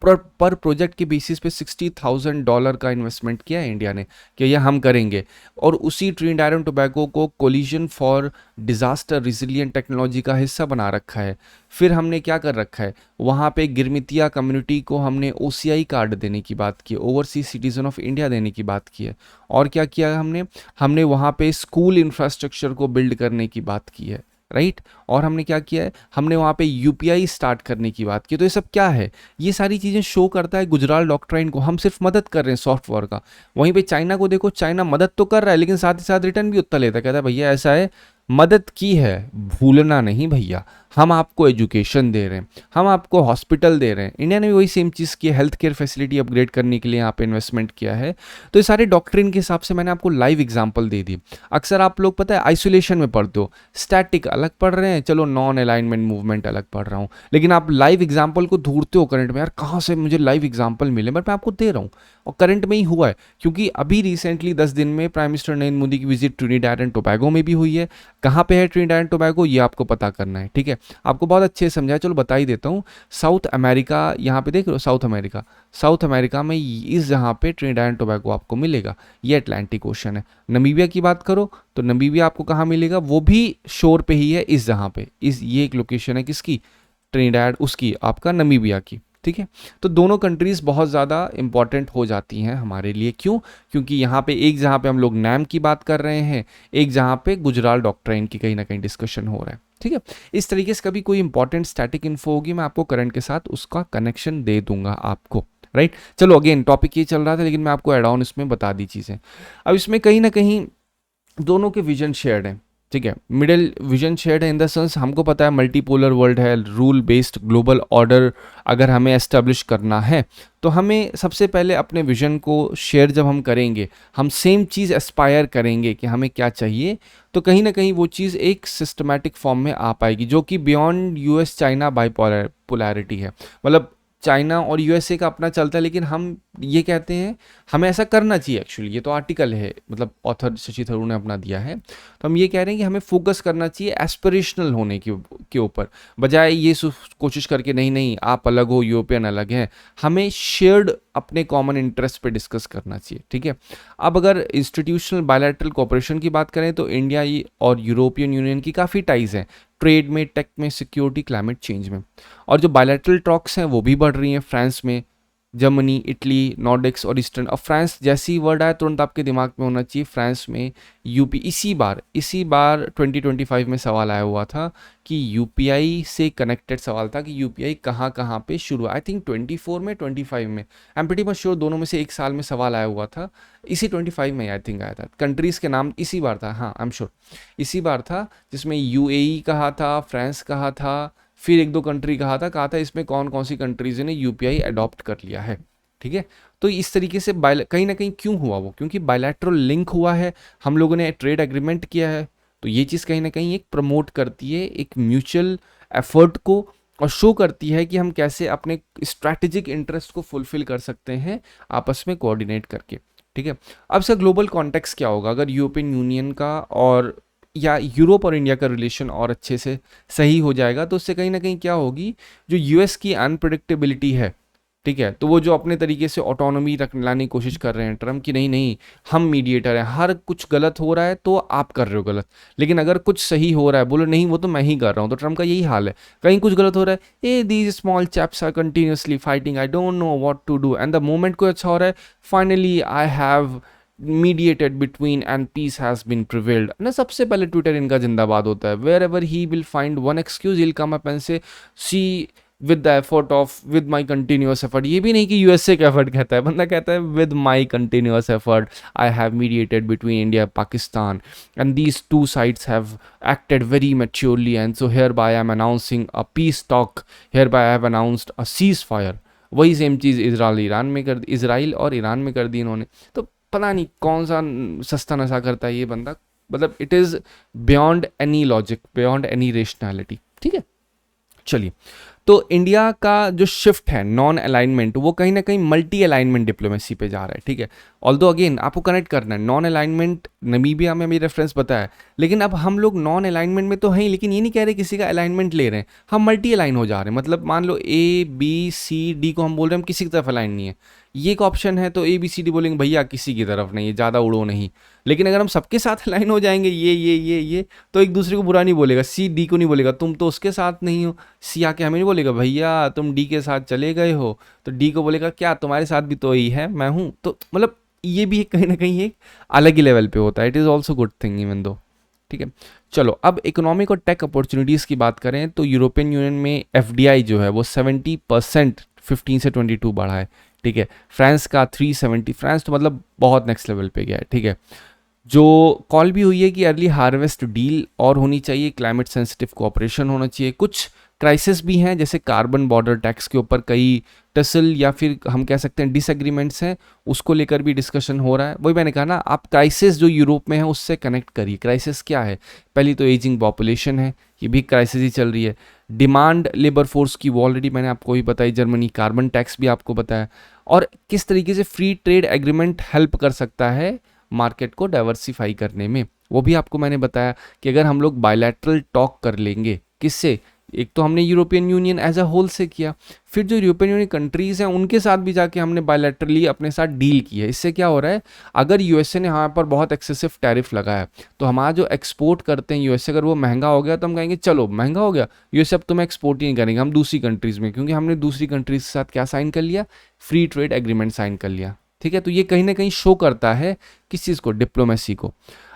पर प्रोजेक्ट के बेसिस पे $60,000 का इन्वेस्टमेंट किया है इंडिया ने कि यह हम करेंगे, और उसी ट्रिनिडाड एंड टोबैगो को collision for disaster resilient technology का हिस्सा बना रखा है। फिर हमने क्या कर रखा है, वहाँ पे गिरमितिया कम्युनिटी को हमने OCI कार्ड देने की बात की, ओवरसीज सिटीजन ऑफ इंडिया देने की बात की है। और क्या किया है हमने, हमने वहाँ पे स्कूल इंफ्रास्ट्रक्चर को बिल्ड करने की बात की है, राइट। और हमने क्या किया है, हमने वहाँ पे UPI स्टार्ट करने की बात की। तो ये सब क्या है, ये सारी चीज़ें शो करता है गुजराल डॉक्ट्राइन को, हम सिर्फ मदद कर रहे हैं सॉफ्टवेयर का। वहीं पे चाइना को देखो, चाइना मदद तो कर रहा है लेकिन साथ ही साथ रिटर्न भी उतना लेता है, कहता है भैया ऐसा है, मदद की है भूलना नहीं भैया, हम आपको एजुकेशन दे रहे हैं, हम आपको हॉस्पिटल दे रहे हैं। इंडिया ने भी वही सेम चीज़ की है, हेल्थ केयर फैसिलिटी अपग्रेड करने के लिए यहाँ पे इन्वेस्टमेंट किया है। तो ये सारे डॉक्ट्रिन के हिसाब से मैंने आपको लाइव एग्जांपल दे दी। अक्सर आप लोग पता है आइसोलेशन में पढ़ते हो, स्टैटिक अलग पढ़ रहे हैं, चलो नॉन अलाइनमेंट मूवमेंट अलग पढ़ रहा हूँ, लेकिन आप लाइव एग्जाम्पल को ढूंढते हो करंट में, यार कहाँ से मुझे लाइव एग्जाम्पल मिले, बट मैं आपको दे रहा हूँ और करंट में ही हुआ है। क्योंकि अभी रिसेंटली 10 दिन में प्राइम मिनिस्टर नरेंद्र मोदी की विजिट ट्रिनिडैड एंड टोबैगो में भी हुई है। कहाँ पे है ट्रिनिडैड एंड टोबैगो, ये आपको पता करना है। ठीक है, आपको बहुत अच्छे से समझाया, चलो बता ही देता हूँ। साउथ अमेरिका, यहाँ पे देख लो साउथ अमेरिका में इस जहाँ पे ट्रिनिडैड एंड टोबैगो आपको मिलेगा, ये अटलांटिक ओशन है। नमीबिया की बात करो तो नमीबिया आपको कहाँ मिलेगा, वो भी शोर पे ही है, इस जहाँ पे इस ये एक लोकेशन है किसकी, ट्रिनिडैड, उसकी आपका नमीबिया की। ठीक है, तो दोनों कंट्रीज़ बहुत ज़्यादा इंपॉर्टेंट हो जाती हैं हमारे लिए। क्यों, क्योंकि यहाँ पे एक जहाँ पे हम लोग नैम की बात कर रहे हैं, एक जहाँ पे गुजराल डॉक्ट्राइन की कहीं ना कहीं डिस्कशन हो रहा है। ठीक है, इस तरीके से कभी कोई इंपॉर्टेंट स्टैटिक इन्फो होगी, मैं आपको करंट के साथ उसका कनेक्शन दे दूंगा आपको, राइट। चलो अगेन टॉपिक ये चल रहा था, लेकिन मैं आपको एड ऑन इसमें बता दी चीज़ें। अब इसमें कहीं ना कहीं दोनों के विजन शेयर्ड हैं। ठीक है, मिडिल विजन शेयर्ड है इन द सेंस, हमको पता है मल्टीपोलर वर्ल्ड है, रूल बेस्ड ग्लोबल ऑर्डर अगर हमें एस्टेब्लिश करना है, तो हमें सबसे पहले अपने विजन को शेयर जब हम करेंगे, हम सेम चीज़ एस्पायर करेंगे कि हमें क्या चाहिए, तो कहीं ना कहीं वो चीज़ एक सिस्टमैटिक फॉर्म में आ पाएगी, जो कि बियॉन्ड US चाइना बाइपोलैरिटी है। मतलब चाइना और USA का अपना चलता है, लेकिन हम ये कहते हैं हमें ऐसा करना चाहिए। एक्चुअली ये तो आर्टिकल है, मतलब ऑथर शशि थरूर ने अपना दिया है, तो हम ये कह रहे हैं कि हमें फोकस करना चाहिए एस्पिरेशनल होने के ऊपर, बजाय ये कोशिश करके नहीं नहीं आप अलग हो यूरोपियन अलग है, हमें शेयर्ड अपने कॉमन इंटरेस्ट पे डिस्कस करना चाहिए। ठीक है, अब अगर इंस्टीट्यूशनल बायलैटरल कोऑपरेशन की बात करें तो इंडिया और यूरोपियन यूनियन की काफ़ी टाइज हैं, ट्रेड में, टेक में, सिक्योरिटी, क्लाइमेट चेंज में। और जो बायलैटरल टॉक्स हैं वो भी बढ़ रही हैं, फ्रांस में जर्मनी, इटली, नॉर्डिक्स और ईस्टर्न। अब फ्रांस जैसे ही वर्ड आया तुरंत आपके दिमाग में होना चाहिए फ्रांस में यूपी। इसी बार 2025 में सवाल आया हुआ था कि यूपीआई से कनेक्टेड सवाल था कि यूपीआई कहाँ कहाँ पे शुरू, आई थिंक 24 में 25 में, I am pretty much sure दोनों में से एक साल में सवाल आया हुआ था। इसी 25 में आई थिंक आया था। कंट्रीज़ के नाम इसी बार था, हाँ आई एम श्योर इसी बार था, जिसमें यूएई कहा था, फ्रांस कहा था, फिर एक दो कंट्री कहा था इसमें कौन कौन सी कंट्रीज़ ने यूपीआई अडॉप्ट कर लिया है। ठीक है, तो इस तरीके से कहीं ना कहीं क्यों हुआ वो, क्योंकि बायलैटरल लिंक हुआ है, हम लोगों ने ट्रेड एग्रीमेंट किया है, तो ये चीज़ कहीं ना कहीं एक प्रमोट करती है एक म्यूचुअल एफर्ट को, और शो करती है कि हम कैसे अपने स्ट्रैटेजिक इंटरेस्ट को फुलफिल कर सकते हैं आपस में कोऑर्डिनेट करके। ठीक है, अब सर ग्लोबल कॉन्टेक्स्ट क्या होगा अगर यूरोपियन यूनियन का और या यूरोप और इंडिया का रिलेशन और अच्छे से सही हो जाएगा, तो उससे कहीं ना कहीं क्या होगी, जो यूएस की अनप्रिडिक्टेबिलिटी है, ठीक है, तो वो जो अपने तरीके से ऑटोनॉमी रख लाने की कोशिश कर रहे हैं ट्रम्प की, नहीं नहीं हम मीडिएटर हैं, हर कुछ गलत हो रहा है तो आप कर रहे हो गलत, लेकिन अगर कुछ सही हो रहा है बोलो नहीं वो तो मैं ही कर रहा हूँ। तो ट्रम्प का यही हाल है, कहीं कुछ गलत हो रहा है, a these small chaps are continuously fighting, I don't know what to do, and the moment कोई अच्छा हो रहा है, finally I have mediated between and peace has been prevailed ना, सबसे पहले ट्विटर इनका जिंदाबाद होता है। Wherever he will find one excuse will come up and से see with the effort of with my continuous effort, ये भी नहीं कि यूएसए का एफर्ट कहता है, बंदा कहता है with my continuous effort I have mediated between India Pakistan and these two sides have acted very maturely and so hereby I am announcing a peace talk, hereby I have announced a ceasefire। वही same चीज़ Israel और Iran में कर दी इन्होंने। तो पता नहीं कौन सा सस्ता नशा करता है ये बंदा, मतलब it is beyond any logic, beyond any rationality. ठीक है, चलिए, तो इंडिया का जो शिफ्ट है नॉन अलाइनमेंट, वो कहीं ना कहीं मल्टी अलाइनमेंट डिप्लोमेसी पे जा रहा है। ठीक है, ऑल्दो अगेन आपको कनेक्ट करना है, नॉन अलाइनमेंट नमीबिया में भी रेफरेंस बताया, लेकिन अब हम लोग नॉन अलाइनमेंट में तो हैं, लेकिन ये नहीं कह रहे किसी का अलाइनमेंट ले रहे हैं, हम मल्टी अलाइन हो जा रहे हैं। मतलब मान लो ए बी सी डी को हम बोल रहे हैं हम किसी की तरफ अलाइन नहीं है, ये एक ऑप्शन है, तो ए बी सी डी बोलेंगे भैया किसी की तरफ नहीं है, ज़्यादा उड़ो नहीं। लेकिन अगर हम सबके साथ अलाइन हो जाएंगे ये तो एक दूसरे को बुरा नहीं बोलेगा, सी डी को नहीं बोलेगा तुम तो उसके साथ नहीं हो, सी आके हमें नहीं बोलेगा भैया तुम डी के साथ चले गए हो, तो डी को बोलेगा क्या तुम्हारे साथ भी तो ही है मैं हूँ। तो मतलब ये भी कहीं ना कहीं एक अलग ही लेवल पे होता है, it is also good thing even though. ठीक है, चलो अब इकोनॉमिक और टेक अपॉर्चुनिटीज़ की बात करें तो यूरोपियन यूनियन में एफडीआई जो है वो 70% 15 से 22 बढ़ा है। ठीक है, फ्रांस का 370, फ्रांस तो मतलब बहुत नेक्स्ट लेवल पे गया है। ठीक है, जो कॉल भी हुई है कि अर्ली हार्वेस्ट डील और होनी चाहिए, क्लाइमेट सेंसिटिव कोऑपरेशन होना चाहिए, कुछ क्राइसिस भी हैं जैसे कार्बन बॉर्डर टैक्स के ऊपर कई टसल या फिर हम कह सकते हैं डिसएग्रीमेंट्स हैं, उसको लेकर भी डिस्कशन हो रहा है। वही मैंने कहा ना, आप क्राइसिस जो यूरोप में है उससे कनेक्ट करिए। क्राइसिस क्या है, पहली तो एजिंग पॉपुलेशन है, ये भी क्राइसिस ही चल रही है। डिमांड लेबर फोर्स की वो ऑलरेडी मैंने आपको ही बताई, जर्मनी, कार्बन टैक्स भी आपको बताया, और किस तरीके से फ्री ट्रेड एग्रीमेंट हेल्प कर सकता है मार्केट को डाइवर्सिफाई करने में, वो भी आपको मैंने बताया कि अगर हम लोग बायलैटरल टॉक कर लेंगे, किससे, एक तो हमने European Union as a whole से किया, फिर जो यूरोपियन यूनियन कंट्रीज़ हैं उनके साथ भी जाके हमने बायलैटरली अपने साथ डील की है। इससे क्या हो रहा है, अगर यूएसए ने हमारे पर बहुत एक्सेसिव टैरिफ लगाया तो हमारा जो एक्सपोर्ट करते हैं यूएसए, अगर वो महंगा हो गया तो हम कहेंगे चलो महंगा हो गया यूएसए, अब तो मैं एक्सपोर्ट ही नहीं करेंगे हम दूसरी कंट्रीज़ में, क्योंकि हमने दूसरी कंट्रीज के साथ क्या साइन कर लिया, फ्री ट्रेड एग्रीमेंट साइन कर लिया। ठीक है, तो ये कहीं ना कहीं शो करता है किस चीज़ को, डिप्लोमेसी को।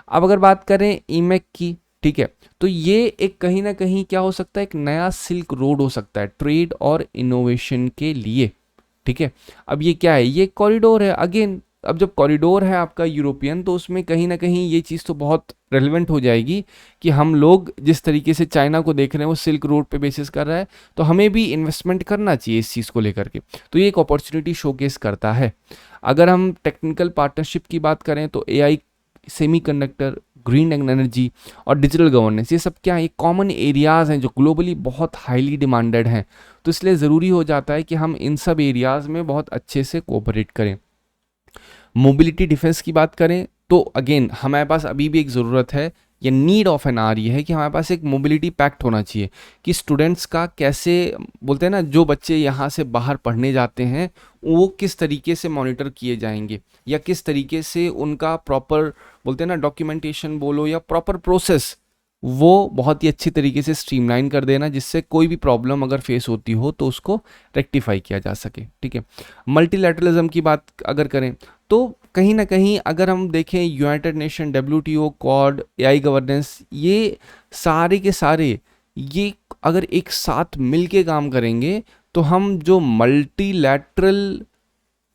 अब अगर बात करें ईमेक की, ठीक है, तो ये एक कहीं ना कहीं क्या हो सकता है, एक नया सिल्क रोड हो सकता है ट्रेड और इनोवेशन के लिए। ठीक है, अब ये क्या है, ये कॉरिडोर है अगेन। अब जब कॉरिडोर है आपका यूरोपियन, तो उसमें कहीं ना कहीं ये चीज़ तो बहुत रेलेवेंट हो जाएगी कि हम लोग जिस तरीके से चाइना को देख रहे हैं वो सिल्क रोड पे बेसिस कर रहा है, तो हमें भी इन्वेस्टमेंट करना चाहिए इस चीज़ को लेकर के। तो ये एक अपॉर्चुनिटी शोकेस करता है। अगर हम टेक्निकल पार्टनरशिप की बात करें तो एआई, सेमीकंडक्टर, ग्रीन एनर्जी और डिजिटल गवर्नेंस, ये सब क्या है, ये कॉमन एरियाज़ हैं जो ग्लोबली बहुत हाईली डिमांडेड हैं, तो इसलिए ज़रूरी हो जाता है कि हम इन सब एरियाज़ में बहुत अच्छे से कोऑपरेट करें। मोबिलिटी डिफेंस की बात करें तो अगेन हमारे पास अभी भी एक ज़रूरत है, ये नीड ऑफ एन आर ये है कि हमारे पास एक मोबिलिटी पैक्ट होना चाहिए कि स्टूडेंट्स का कैसे, बोलते हैं ना, जो बच्चे यहाँ से बाहर पढ़ने जाते हैं वो किस तरीके से मॉनिटर किए जाएंगे, या किस तरीके से उनका प्रॉपर, बोलते हैं ना, डॉक्यूमेंटेशन बोलो या प्रॉपर प्रोसेस वो बहुत ही अच्छी तरीके से स्ट्रीमलाइन कर देना, जिससे कोई भी प्रॉब्लम अगर फेस होती हो तो उसको रेक्टिफाई किया जा सके, ठीक है। मल्टीलैटरलिज्म की बात अगर करें तो कहीं ना कहीं अगर हम देखें United nation, WTO, quad, AI governance, ये सारे के सारे ये अगर एक साथ मिल के काम करेंगे तो हम जो मल्टीलैटरल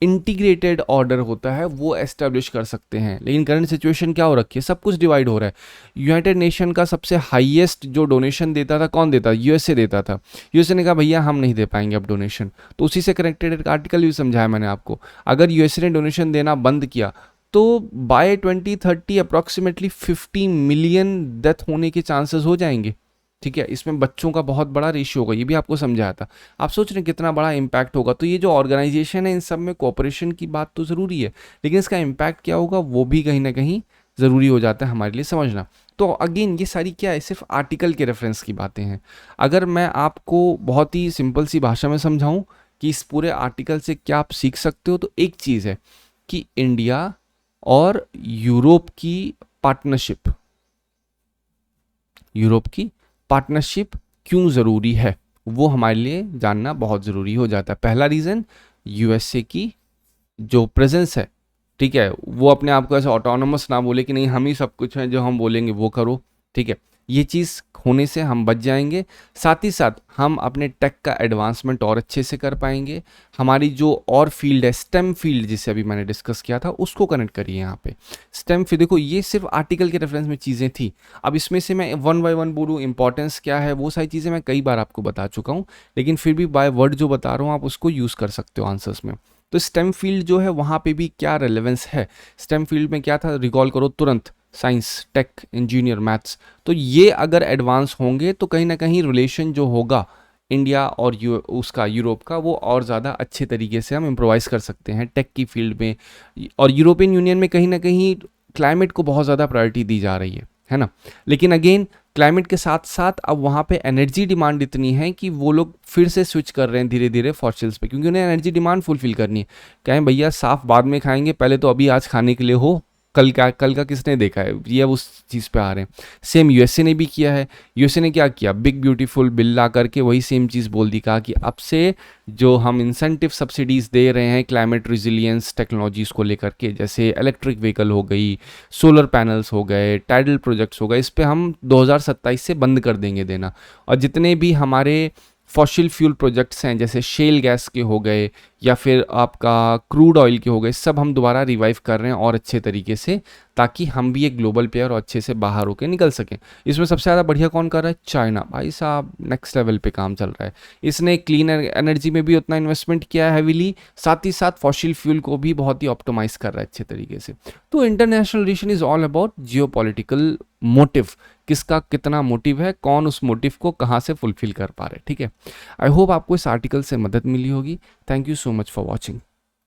इंटीग्रेटेड ऑर्डर होता है वो एस्टेब्लिश कर सकते हैं। लेकिन करंट सिचुएशन क्या हो रखी है, सब कुछ डिवाइड हो रहा है। यूनाइटेड नेशन का सबसे हाईएस्ट जो डोनेशन देता था कौन देता, यूएसए देता था। यूएसए ने कहा भैया हम नहीं दे पाएंगे अब डोनेशन, तो उसी से कनेक्टेड एक आर्टिकल भी समझाया मैंने आपको। अगर यूएसए ने डोनेशन देना बंद किया तो बाय 2030 अप्रॉक्सीमेटली 50 मिलियन डेथ होने के चांसेस हो जाएंगे, ठीक है। इसमें बच्चों का बहुत बड़ा रेशियो होगा, ये भी आपको समझाया था। आप सोच रहे हैं कितना बड़ा इम्पैक्ट होगा। तो ये जो ऑर्गेनाइजेशन है इन सब में कोऑपरेशन की बात तो ज़रूरी है, लेकिन इसका इम्पैक्ट क्या होगा वो भी कहीं ना कहीं ज़रूरी हो जाता है हमारे लिए समझना। तो अगेन ये सारी क्या है, सिर्फ आर्टिकल के रेफरेंस की बातें हैं। अगर मैं आपको बहुत ही सिंपल सी भाषा में समझाऊं कि इस पूरे आर्टिकल से क्या आप सीख सकते हो, तो एक चीज़ है कि इंडिया और यूरोप की पार्टनरशिप क्यों ज़रूरी है, वो हमारे लिए जानना बहुत ज़रूरी हो जाता है। पहला रीज़न, यूएसए की जो प्रेजेंस है, ठीक है, वो अपने आप को ऐसे ऑटोनोमस ना बोले कि नहीं हम ही सब कुछ है, जो हम बोलेंगे वो करो, ठीक है। ये चीज़ होने से हम बच जाएंगे। साथ ही साथ हम अपने टेक का एडवांसमेंट और अच्छे से कर पाएंगे। हमारी जो और फील्ड है, स्टेम फील्ड जिसे अभी मैंने डिस्कस किया था, उसको कनेक्ट करिए यहाँ पे। स्टेम फील्ड देखो, ये सिर्फ आर्टिकल के रेफरेंस में चीज़ें थी। अब इसमें से मैं वन बाय वन बोलूँ, इंपॉर्टेंस क्या है, वो सारी चीज़ें मैं कई बार आपको बता चुका हूँ, लेकिन फिर भी बाय वर्ड जो बता रहा हूँ आप उसको यूज़ कर सकते हो आंसर्स में। तो स्टेम फील्ड जो है वहाँ पे भी क्या रेलेवेंस है, स्टेम फील्ड में क्या था, रिकॉल करो तुरंत, साइंस, टेक, इंजीनियर, मैथ्स। तो ये अगर एडवांस होंगे तो कहीं ना कहीं रिलेशन जो होगा इंडिया और उसका यूरोप का, वो और ज़्यादा अच्छे तरीके से हम इम्प्रोवाइज़ कर सकते हैं टेक की फील्ड में। और यूरोपियन यूनियन में कहीं ना कहीं क्लाइमेट को बहुत ज़्यादा प्रायोरिटी दी जा रही है ना। लेकिन अगेन क्लाइमेट के साथ साथ अब वहाँ पे एनर्जी डिमांड इतनी है कि वो लोग फिर से स्विच कर रहे हैं धीरे धीरे फॉसिल्स पे, क्योंकि उन्हें एनर्जी डिमांड फुलफिल करनी है। कहें भैया साफ बाद में खाएंगे, पहले तो अभी आज खाने के लिए हो, कल का किसने देखा है, ये अब उस चीज़ पे आ रहे हैं। सेम यूएसए ने भी किया है। यूएसए ने क्या किया, बिग ब्यूटीफुल बिल ला करके वही सेम चीज़ बोल दी, कहा कि अब से जो हम इंसेंटिव सब्सिडीज़ दे रहे हैं क्लाइमेट रिजिलियंस टेक्नोलॉजीज़ को लेकर के, जैसे इलेक्ट्रिक व्हीकल हो गई, सोलर पैनल्स हो गए, टाइडल प्रोजेक्ट्स हो गए, इस पर हम 2027 से बंद कर देंगे देना। और जितने भी हमारे फॉसिल फ्यूल प्रोजेक्ट्स हैं जैसे शेल गैस के हो गए या फिर आपका क्रूड ऑयल के हो गए, सब हम दोबारा रिवाइव कर रहे हैं और अच्छे तरीके से, ताकि हम भी एक ग्लोबल प्लेयर और अच्छे से बाहर होकर निकल सकें। इसमें सबसे ज़्यादा बढ़िया कौन कर रहा है, चाइना। भाई साहब नेक्स्ट लेवल पे काम चल रहा है। इसने क्लीन एनर्जी में भी उतना इन्वेस्टमेंट किया है हेविली, साथ ही साथ फॉसिल फ्यूल को भी बहुत ही ऑप्टिमाइज कर रहा है अच्छे तरीके से। तो international relation is all about Jio political motive, किसका कितना मोटिव है, कौन उस मोटिव को कहाँ से फुलफिल कर पा रहे हैं, ठीक है। आई होप आपको इस आर्टिकल से मदद मिली होगी। Thank you so much for watching.